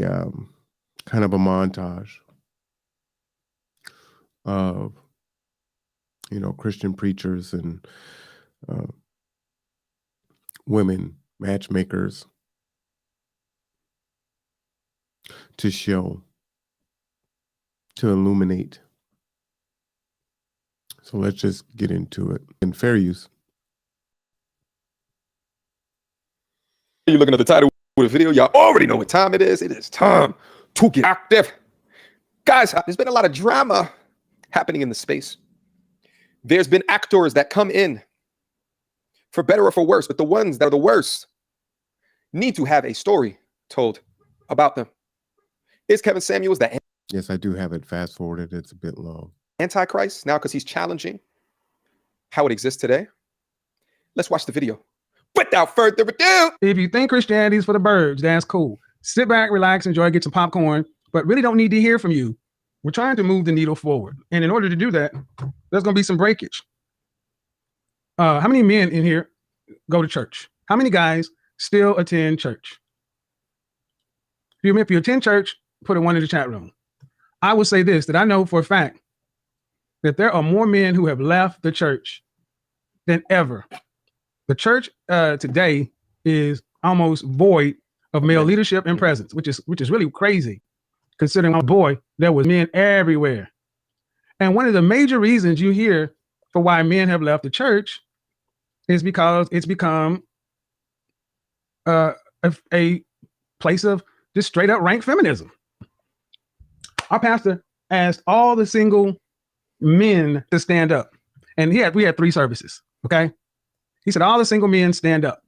kind of a montage of, Christian preachers and women matchmakers to show, to illuminate. So let's just get into it. And fair use. You're looking at the title of the video. Y'all already know what time it is. It is time to get active. Guys, there's been a lot of drama happening in the space. There's been actors that come in for better or for worse, but the ones that are the worst need to have a story told about them. Is Kevin Samuels the Yes, I do have it fast forwarded. It's a bit long. Antichrist now because he's challenging how it exists today? Let's watch the video. Without further ado, if you think Christianity is for the birds, that's cool. Sit back, relax, enjoy, get some popcorn, but really don't need to hear from you. We're trying to move the needle forward. And in order to do that, there's going to be some breakage. How many men in here go to church? How many guys still attend church? If you attend church, put a 1 in the chat room. I will say this, that I know for a fact that there are more men who have left the church than ever. The church today is almost void of male leadership and presence, which is really crazy, considering, oh boy, there was men everywhere. And one of the major reasons you hear for why men have left the church is because it's become a place of just straight up rank feminism. Our pastor asked all the single men to stand up, and we had 3 services. Okay. He said, all the single men stand up.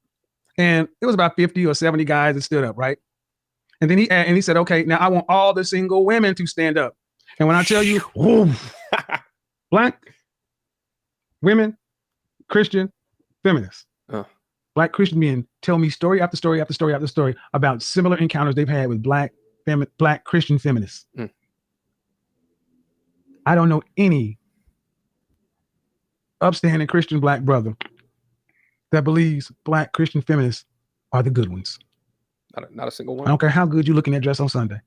And it was about 50 or 70 guys that stood up, right? And then he said, okay, now I want all the single women to stand up. And when I tell you, Black women, Christian, feminists, Black Christian men tell me story after story after story after story about similar encounters they've had with Black Christian feminists. I don't know any upstanding Christian Black brother that believes Black Christian feminists are the good ones. Not a single one. I don't care how good you look in that dress on Sunday.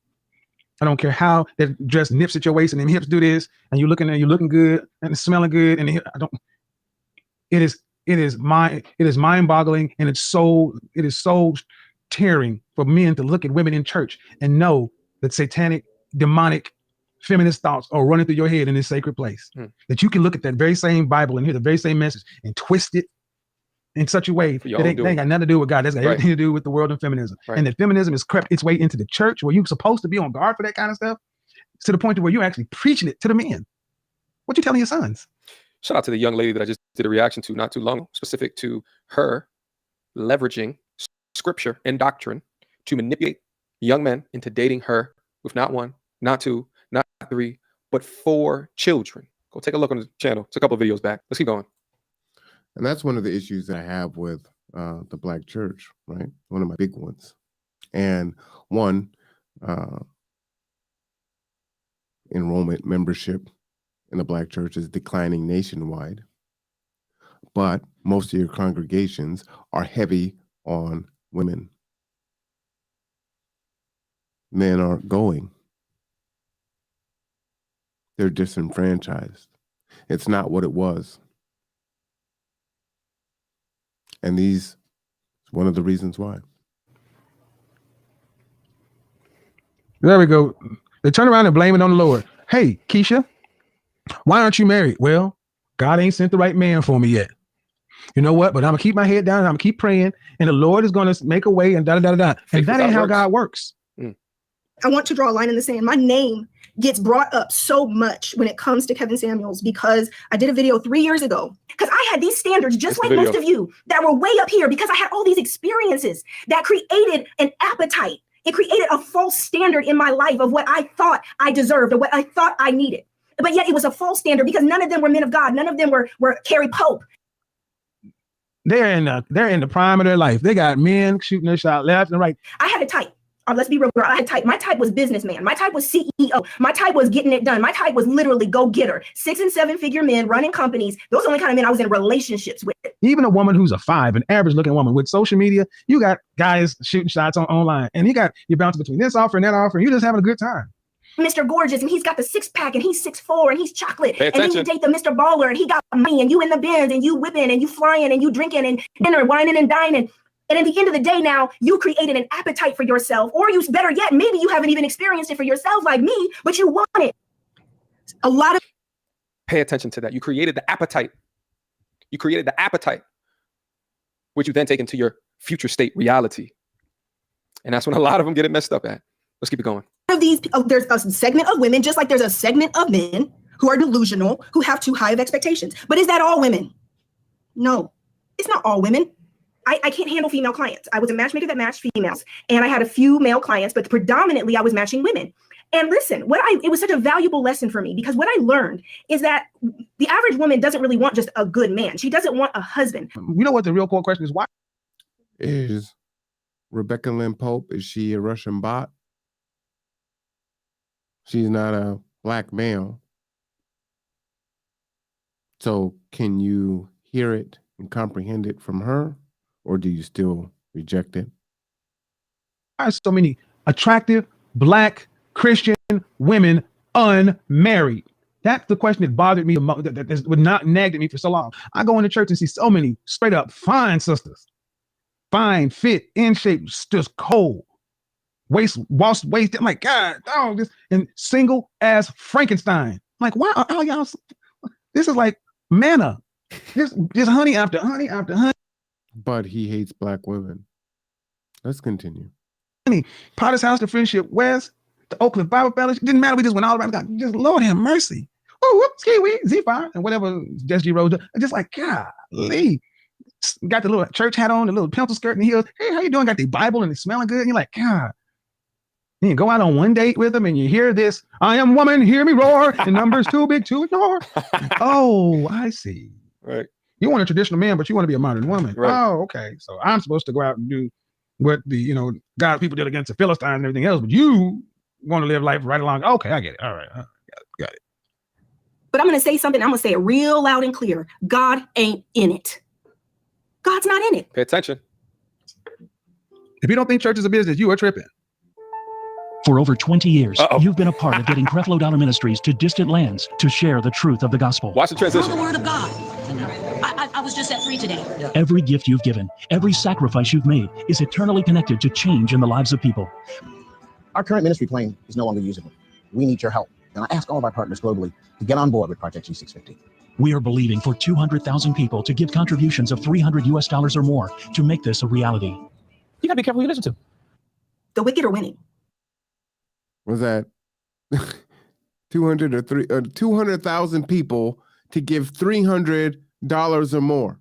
I don't care how that dress nips at your waist and them hips do this, and you're looking good and it's smelling good, and it is mind-boggling, and it is so tearing for men to look at women in church and know that satanic, demonic, feminist thoughts are running through your head in this sacred place. That you can look at that very same Bible and hear the very same message and twist it in such a way that ain't got nothing to do with God. That's got everything to do with the world and feminism. And that feminism has crept its way into the church where you're supposed to be on guard for that kind of stuff, to the point to where you're actually preaching it to the men. What you telling your sons? Shout out to the young lady that I just did a reaction to not too long, specific to her leveraging scripture and doctrine to manipulate young men into dating her with not one, not two, not three, but 4 children. Go take a look on the channel. It's a couple of videos back. Let's keep going. And that's one of the issues that I have with the Black church, right? One of my big ones. And one, enrollment membership in the Black church is declining nationwide. But most of your congregations are heavy on women. Men aren't going. They're disenfranchised. It's not what it was. And these, one of the reasons why. There we go. They turn around and blame it on the Lord. Hey, Keisha, why aren't you married? Well, God ain't sent the right man for me yet. You know what? But I'm gonna keep my head down and I'm gonna keep praying, and the Lord is gonna make a way, and da-da-da-da-da. And that ain't how God works. I want to draw a line in the sand. My name gets brought up so much when it comes to Kevin Samuels because I did a video 3 years ago because I had these standards just like most of you that were way up here because I had all these experiences that created an appetite. It created a false standard in my life of what I thought I deserved or what I thought I needed. But yet it was a false standard because none of them were men of God. None of them were Carrie Pope. They're in the prime of their life. They got men shooting their shot left and right. I had a type. Let's be real, girl. I had type. My type was businessman. My type was CEO. My type was getting it done. My type was literally go-getter. 6- and 7-figure men running companies. Those are the only kind of men I was in relationships with. Even a woman who's a 5, an average-looking woman with social media, you got guys shooting shots online, and you're bouncing between this offer and that offer, and you're just having a good time. Mr. Gorgeous, and he's got the 6-pack, and he's 6'4", and he's chocolate. And then you date the Mr. Baller, and he got money, and you in the Benz, and you whipping, and you flying, and you drinking, and dinner, whining, and dining. And at the end of the day now, you created an appetite for yourself, or you, better yet, maybe you haven't even experienced it for yourself like me, but you want it. A lot of— Pay attention to that. You created the appetite. You created the appetite, which you then take into your future state reality. And that's when a lot of them get it messed up at. Let's keep it going. There's a segment of women, just like there's a segment of men who are delusional, who have too high of expectations. But is that all women? No, it's not all women. I can't handle female clients. I was a matchmaker that matched females, and I had a few male clients, but predominantly I was matching women. And listen, it was such a valuable lesson for me because what I learned is that the average woman doesn't really want just a good man. She doesn't want a husband. You know what the real core question is? Why is Rebecca Lynn Pope? Is she a Russian bot? She's not a black male. So can you hear it and comprehend it from her? Or do you still reject it? Why are so many attractive Black Christian women unmarried? That's the question that bothered me, that would not nagged at me for so long. I go into church and see so many straight up fine sisters, fine, fit, in shape, just cold, waist. I'm like, God, dog, this, and single as Frankenstein. I'm like, why are all y'all? This is like manna, just honey after honey after honey. But he hates black women. Let's continue. Potter's House, the Friendship West, the Oakland Bible Fellowship. Didn't matter. We just went all around. God, just Lord have mercy. Oh, whoops, Kiwi, Z5, and whatever Jesse G. Rose. Just like, golly. got the little church hat on, the little pencil skirt and heels. Hey, how you doing? Got the Bible and it's smelling good. And you're like, God. And you go out on one date with them and you hear this, I am woman, hear me roar, and numbers too big to ignore. Oh, I see. Right. You want a traditional man, but you want to be a modern woman. Right. Oh, okay. So I'm supposed to go out and do what the, God people did against the Philistines and everything else, but you want to live life right along. Okay, I get it. All right. Got it. But I'm going to say something. I'm going to say it real loud and clear. God ain't in it. God's not in it. Pay attention. If you don't think church is a business, you are tripping. For over 20 years, you've been a part of getting Creflo Dollar Ministries to distant lands to share the truth of the gospel. Watch the transition. For the word of God. I was just at 3 today. Every gift you've given, every sacrifice you've made is eternally connected to change in the lives of people. Our current ministry plane is no longer usable. We need your help. And I ask all of our partners globally to get on board with Project G650. We are believing for 200,000 people to give contributions of $300 or more to make this a reality. You gotta be careful who you listen to. The wicked are winning. Was that 200,000 people to give $300 or more?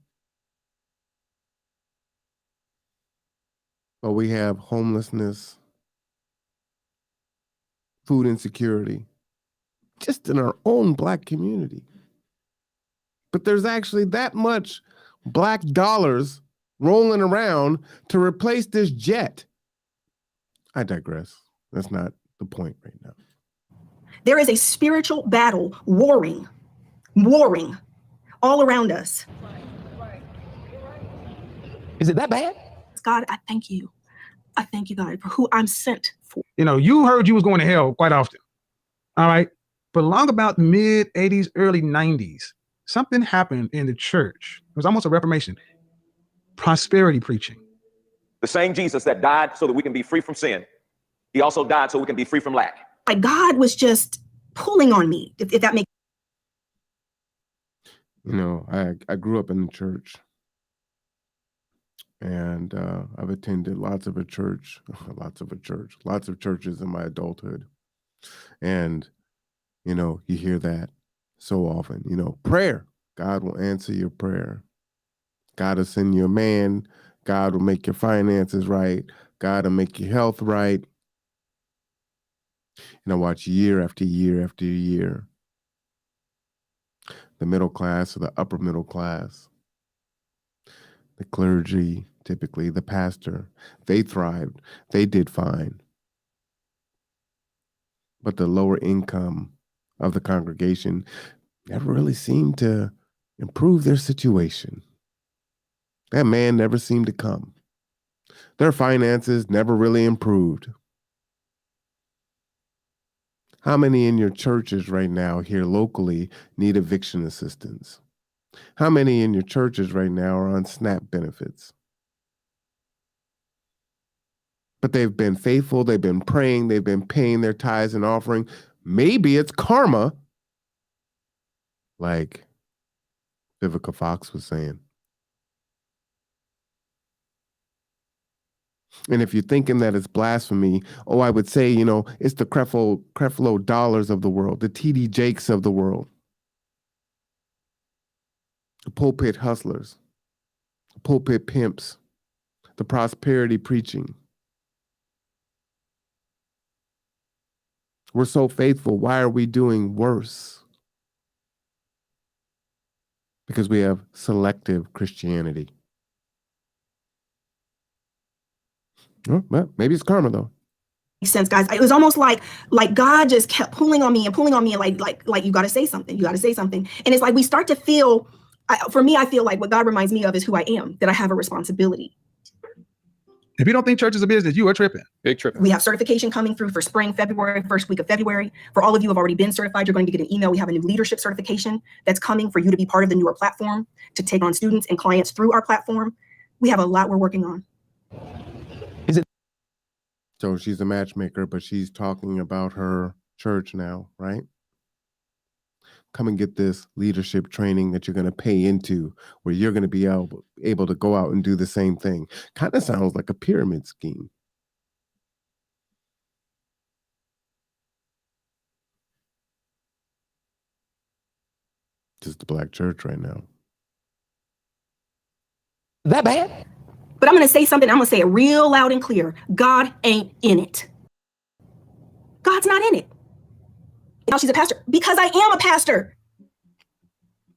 But we have homelessness, food insecurity, just in our own Black community. But there's actually that much Black dollars rolling around to replace this jet. I digress. That's not the point right now. There is a spiritual battle warring all around us. Is it that bad? God, I thank you. I thank you, God, for who I'm sent for. You heard you was going to hell quite often. All right. But long about the mid 80s, early 90s, something happened in the church. It was almost a reformation. Prosperity preaching. The same Jesus that died so that we can be free from sin, he also died so we can be free from lack. Like God was just pulling on me, if that makes I grew up in the church. And I've attended lots of churches in my adulthood. And, you hear that so often, prayer. God will answer your prayer. God will send you a man. God will make your finances right. God will make your health right. And I watch year after year after year, the middle class or the upper middle class, the clergy, typically the pastor, they thrived. They did fine. But the lower income of the congregation never really seemed to improve their situation. That man never seemed to come. Their finances never really improved. How many in your churches right now here locally need eviction assistance? How many in your churches right now are on SNAP benefits? But they've been faithful, they've been praying, they've been paying their tithes and offering. Maybe it's karma, like Vivica Fox was saying. And if you're thinking that it's blasphemy, I would say, it's the Creflo Dollars of the world, the TD Jakes of the world, the pulpit hustlers, the pulpit pimps, the prosperity preaching. We're so faithful. Why are we doing worse? Because we have selective Christianity. Well, maybe it's karma though. Makes sense, guys. It was almost like God just kept pulling on me and like you got to say something. You got to say something. And it's like we start to feel. For me, I feel like what God reminds me of is who I am. That I have a responsibility. If you don't think church is a business, you are tripping. Big tripping. We have certification coming through for spring, February, first week of February. For all of you who have already been certified, you're going to get an email. We have a new leadership certification that's coming for you to be part of the newer platform, to take on students and clients through our platform. We have a lot we're working on. So she's a matchmaker, but she's talking about her church now, right? Come and get this leadership training that you're going to pay into, where you're going to be able to go out and do the same thing. Kind of sounds like a pyramid scheme. Just the Black church right now. That bad? But I'm going to say something. I'm going to say it real loud and clear. God ain't in it. God's not in it. Now she's a pastor because I am a pastor.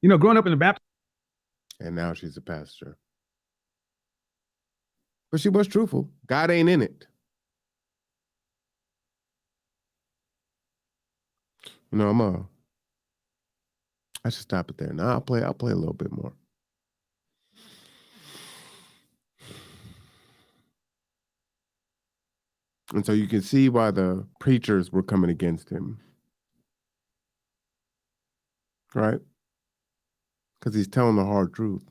You know, growing up in the Baptist. And now she's a pastor. But she was truthful. God ain't in it. You know, I should stop it there. Now I'll play a little bit more. And so you can see why the preachers were coming against him. Right? Because he's telling the hard truth.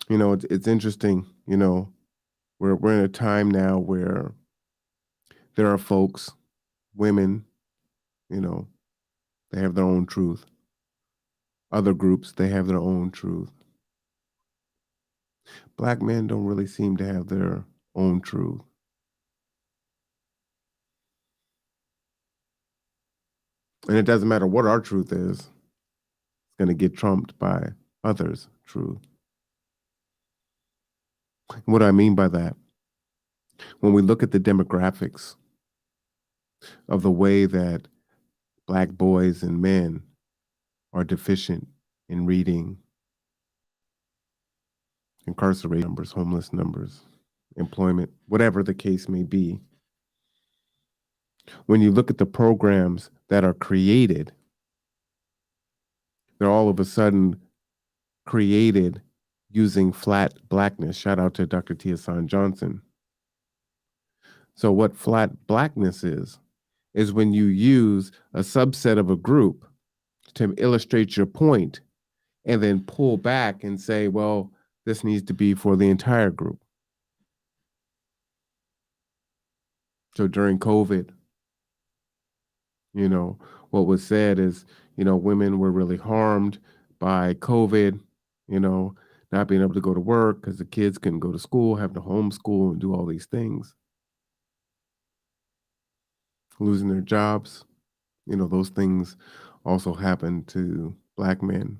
You know, it's interesting, you know, we're in a time now where there are folks, women, you know, they have their own truth. Other groups, they have their own truth. Black men don't really seem to have their own truth. And it doesn't matter what our truth is, it's going to get trumped by others' truth. What do I mean by that? When we look at the demographics of the way that Black boys and men are deficient in reading, incarceration numbers, homeless numbers, employment, whatever the case may be. When you look at the programs that are created, they're all of a sudden created using flat blackness. Shout out to Dr. Tiasan Johnson. So what flat blackness is when you use a subset of a group to illustrate your point and then pull back and say, well, this needs to be for the entire group. So during COVID, you know, what was said is, you know, women were really harmed by COVID, you know, not being able to go to work because the kids couldn't go to school, having to homeschool and do all these things. Losing their jobs, you know, those things also happen to Black men.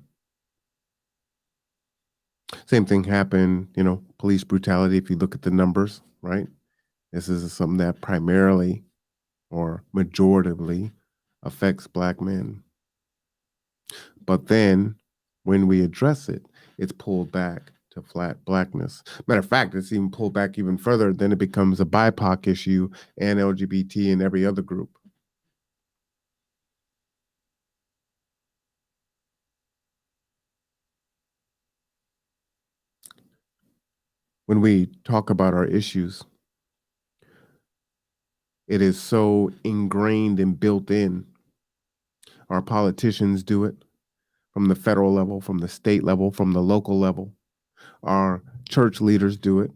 Same thing happened, you know, police brutality, if you look at the numbers, right? This is something that primarily or majoritively affects Black men. But then when we address it, it's pulled back to flat blackness. Matter of fact, it's even pulled back even further. Then it becomes a BIPOC issue and LGBT and every other group. When we talk about our issues, it is so ingrained and built in. Our politicians do it from the federal level, from the state level, from the local level. Our church leaders do it.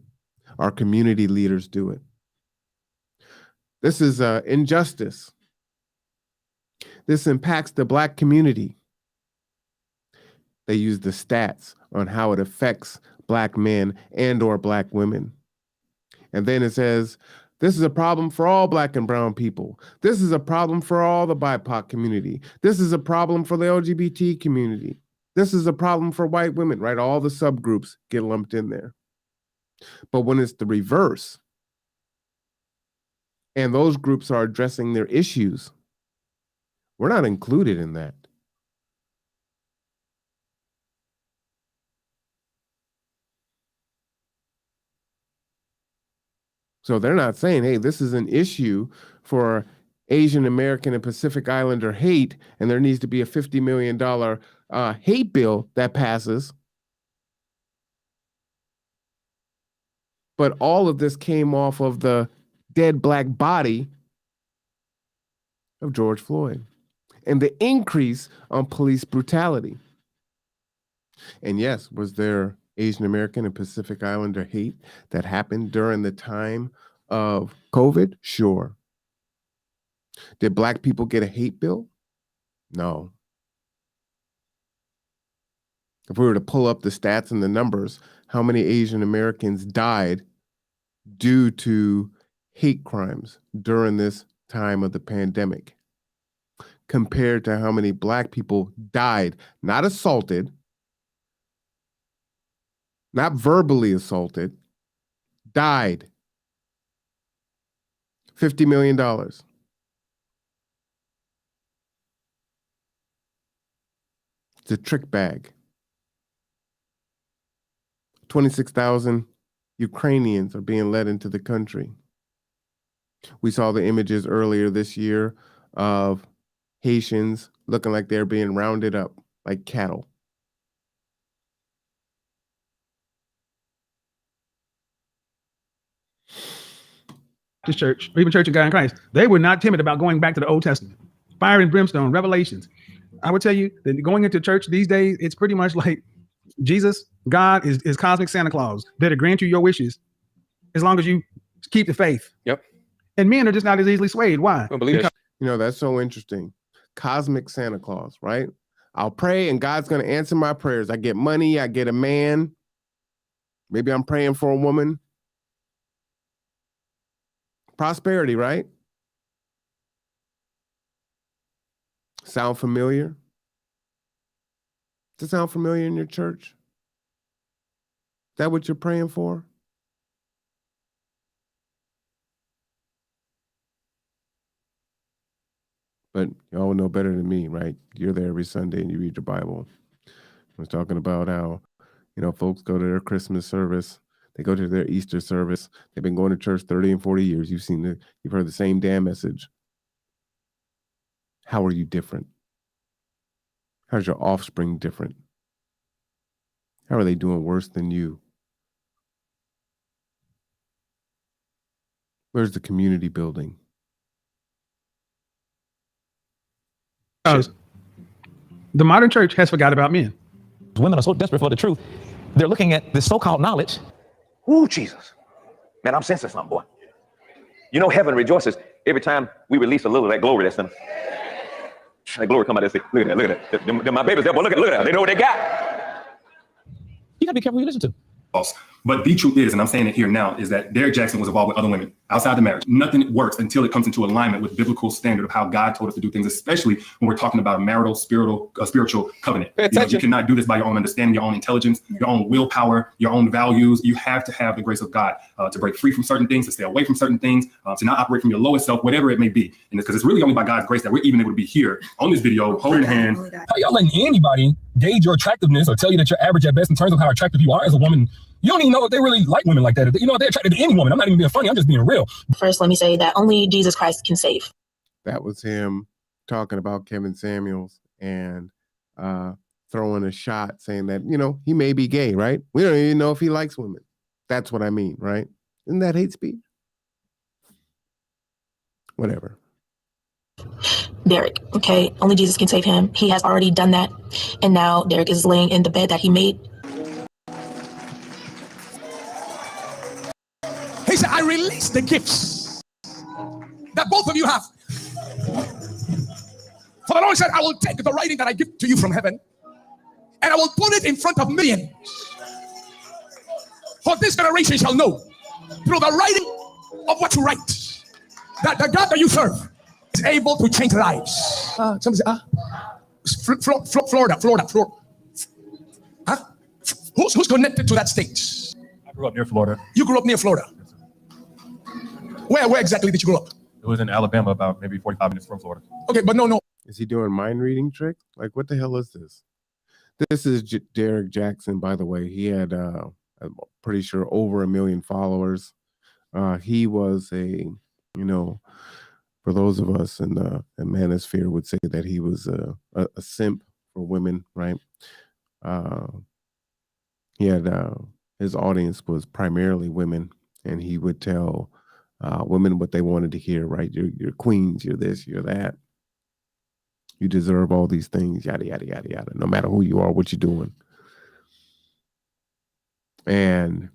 Our community leaders do it. This is injustice. This impacts the Black community. They use the stats on how it affects Black men and or Black women. And then it says, this is a problem for all Black and brown people. This is a problem for all the BIPOC community. This is a problem for the LGBT community. This is a problem for white women, right? All the subgroups get lumped in there. But when it's the reverse, and those groups are addressing their issues, we're not included in that. So they're not saying, hey, this is an issue for Asian American and Pacific Islander hate, and there needs to be a $50 million hate bill that passes. But all of this came off of the dead Black body of George Floyd and the increase on police brutality. And yes, was there Asian American and Pacific Islander hate that happened during the time of COVID? Sure. Did Black people get a hate bill? No. If we were to pull up the stats and the numbers, how many Asian Americans died due to hate crimes during this time of the pandemic? compared to how many black people died, not assaulted, not verbally assaulted, died. $50 million. It's a trick bag. 26,000 Ukrainians are being led into the country. We saw the images earlier this year of Haitians looking like they're being rounded up like cattle. This church, or even Church of God in Christ, they were not timid about going back to the Old Testament. Fire and brimstone, Revelations. I would tell you that going into church these days, it's pretty much like Jesus, God is cosmic Santa Claus there to grant you your wishes as long as you keep the faith. Yep. And men are just not as easily swayed. Why? You know, that's so interesting. Cosmic Santa Claus, right? I'll pray and God's going to answer my prayers. I get money, I get a man. Maybe I'm praying for a woman. Prosperity, right? Sound familiar? Does it sound familiar in your church? Is that what you're praying for? But y'all know better than me, right? You're there every Sunday and you read your Bible. I was talking about how, you know, folks go to their Christmas service. They go to their Easter service. They've been going to church 30 and 40 years. You've heard the same damn message. How are you different? How's your offspring different? How are they doing worse than you? Where's the community building? The modern church has forgot about men. Women are so desperate for the truth. They're looking at this so-called knowledge. Ooh, Jesus. Man, I'm sensing something, boy. You know, heaven rejoices every time we release a little of that glory that's in them. That glory come out and say, look at that, look at that. Them my babies there, boy, look at that. They know what they got. You gotta be careful who you listen to. But the truth is, and I'm saying it here now, is that Derrick Jackson was involved with other women outside the marriage. Nothing works until it comes into alignment with biblical standard of how God told us to do things, especially when we're talking about a marital, spiritual covenant. You cannot do this by your own understanding, your own intelligence, your own willpower, your own values. You have to have the grace of God to break free from certain things, to stay away from certain things, to not operate from your lowest self, whatever it may be. And because it's really only by God's grace that we're even able to be here on this video, holding hands. How y'all letting anybody gauge your attractiveness or tell you that you're average at best in terms of how attractive you are as a woman? You don't even know if they really like women like that. You know, they're attracted to any woman. I'm not even being funny. I'm just being real. First, let me say that only Jesus Christ can save. That was him talking about Kevin Samuels and throwing a shot saying that, you know, he may be gay, right? We don't even know if he likes women. That's what I mean, right? Isn't that hate speech? Whatever. Derrick, okay? Only Jesus can save him. He has already done that. And now Derrick is laying in the bed that he made. He said, I release the gifts that both of you have. For the Lord said, I will take the writing that I give to you from heaven and I will put it in front of millions. For this generation shall know through the writing of what you write that the God that you serve is able to change lives. Somebody say, Florida. Huh? Who's connected to that state? I grew up near Florida. You grew up near Florida. Where exactly did you grow up? It was in Alabama, about maybe 45 minutes from Florida. Okay, but no. Is he doing mind reading trick? Like, what the hell is this? This is Derrick Jackson, by the way. He had, I'm pretty sure, over 1 million followers. He was a, you know, for those of us in the manosphere would say that he was a simp for women, right? He had, his audience was primarily women, and he would tell women what they wanted to hear, right? You're queens, you're this, you're that. You deserve all these things, yada, yada, yada, yada, no matter who you are, what you're doing. And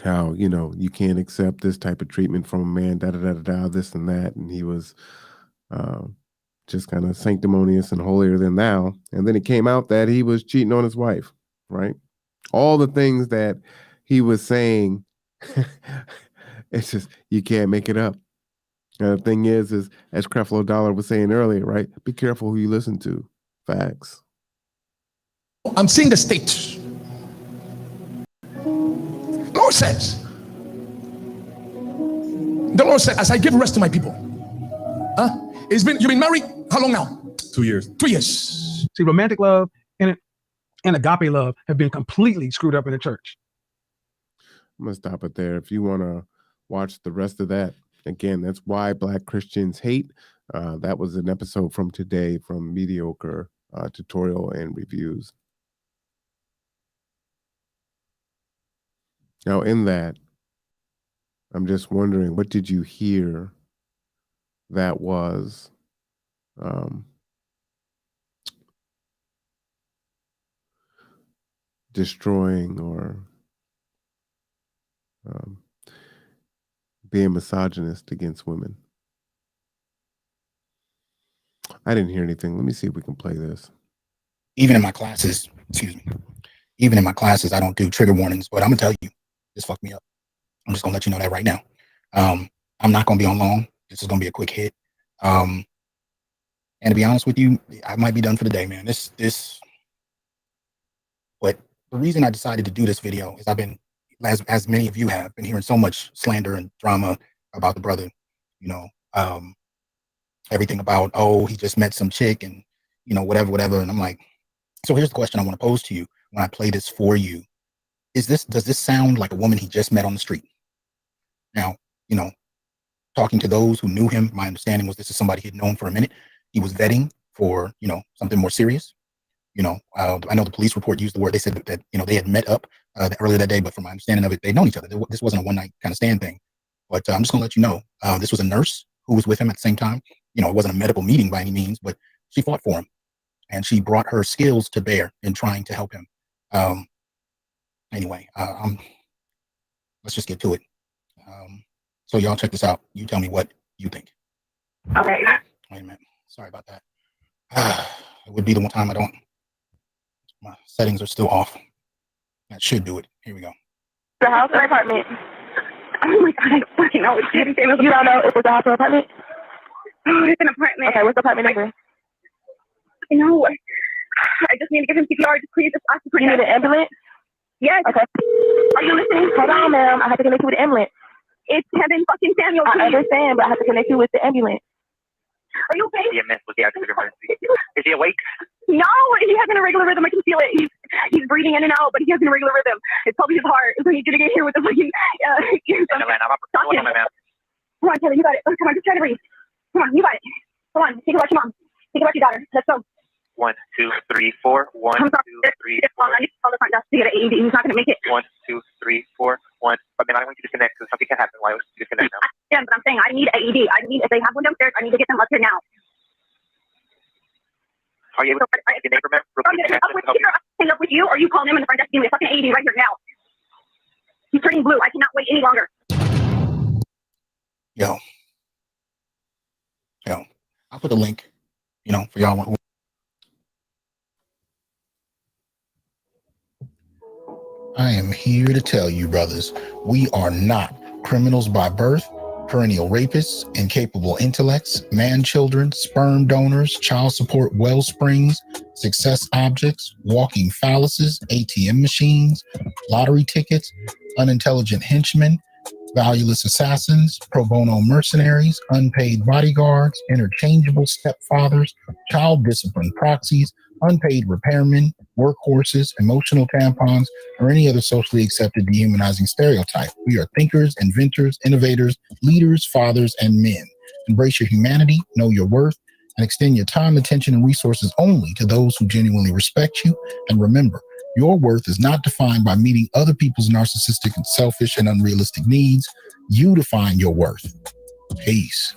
how, you know, you can't accept this type of treatment from a man, da-da-da-da-da, this and that. And he was just kind of sanctimonious and holier than thou. And then it came out that he was cheating on his wife, right? All the things that he was saying, it's just, you can't make it up. And the thing is as Creflo Dollar was saying earlier, right? Be careful who you listen to. Facts. I'm seeing the state. Lord says, the Lord said, as I give rest to my people. You've been married how long now? 2 years. 2 years. See, romantic love and agape love have been completely screwed up in the church. I'm going to stop it there. If you want to watch the rest of that, again, that's Why Black Christians Hate. That was an episode from today from Mediocre Tutorial and Reviews. Now, in that, I'm just wondering, what did you hear that was destroying or being misogynist against women? I didn't hear anything. Let me see if we can play this. Even in my classes, I don't do trigger warnings, but I'm gonna tell you, this fucked me up. I'm just gonna let you know that right now. I'm not gonna be on long. This is gonna be a quick hit. And to be honest with you, I might be done for the day, man. But the reason I decided to do this video is I've been, as many of you have, been hearing so much slander and drama about the brother, everything about, oh, he just met some chick and, whatever. And I'm like, so here's the question I want to pose to you when I play this for you. Does this sound like a woman he just met on the street? Now, talking to those who knew him, my understanding was this is somebody he'd known for a minute. He was vetting for, something more serious. I know the police report used the word, they said that, they had met up earlier that day, but from my understanding of it, they'd known each other. This wasn't a one night kind of stand thing. But I'm just gonna let you know, this was a nurse who was with him at the same time. It wasn't a medical meeting by any means, but she fought for him and she brought her skills to bear in trying to help him. Anyway, let's just get to it. So y'all check this out. You tell me what you think. Okay. Wait a minute. Sorry about that. It would be the one time my settings are still off. That should do it. Here we go. The house or apartment? Oh my God, I fucking know. You don't know if it's a house or apartment? Oh, it's an apartment. Okay, what's the apartment number? No, I just need to give him CPR. Just please, just ask for you need an ambulance? Yes. Okay. Are you listening? Hold on, ma'am. I have to connect you with the ambulance. It's Kevin fucking Samuel. I understand, but I have to connect you with the ambulance. Are you okay? EMS was the active emergency. Is he awake? No, he has an irregular rhythm. I can feel it. He's breathing in and out, but he has an irregular rhythm. It's probably his heart. So I need you to get here with the fucking. Come on, Kevin, you got it. Come on, just try to breathe. Come on, you got it. Come on, think about your mom. Think about your daughter. Let's go. 1, 2, 3, 4. 1, 2, 3, 4. I need to call the front desk to get an AED. He's not going to make it. 1, 2, 3, 4. 1. But then I want you to disconnect because something can happen. Why would you disconnect now? Yeah, but I'm saying I need AED. If they have one downstairs, I need to get them up here now. Are you able to get the neighbor member? I'm going to hang up with you, or you call him in the front desk. Give me a fucking AED right here now. He's turning blue. I cannot wait any longer. Yo, I'll put a link, for y'all. I am here to tell you, brothers, we are not criminals by birth, perennial rapists, incapable intellects, man-children, sperm donors, child support wellsprings, success objects, walking phalluses, ATM machines, lottery tickets, unintelligent henchmen, valueless assassins, pro bono mercenaries, unpaid bodyguards, interchangeable stepfathers, child discipline proxies, unpaid repairmen, workhorses, emotional tampons, or any other socially accepted dehumanizing stereotype. We are thinkers, inventors, innovators, leaders, fathers, and men. Embrace your humanity, know your worth, and extend your time, attention, and resources only to those who genuinely respect you. And remember, your worth is not defined by meeting other people's narcissistic and selfish and unrealistic needs. You define your worth. Peace.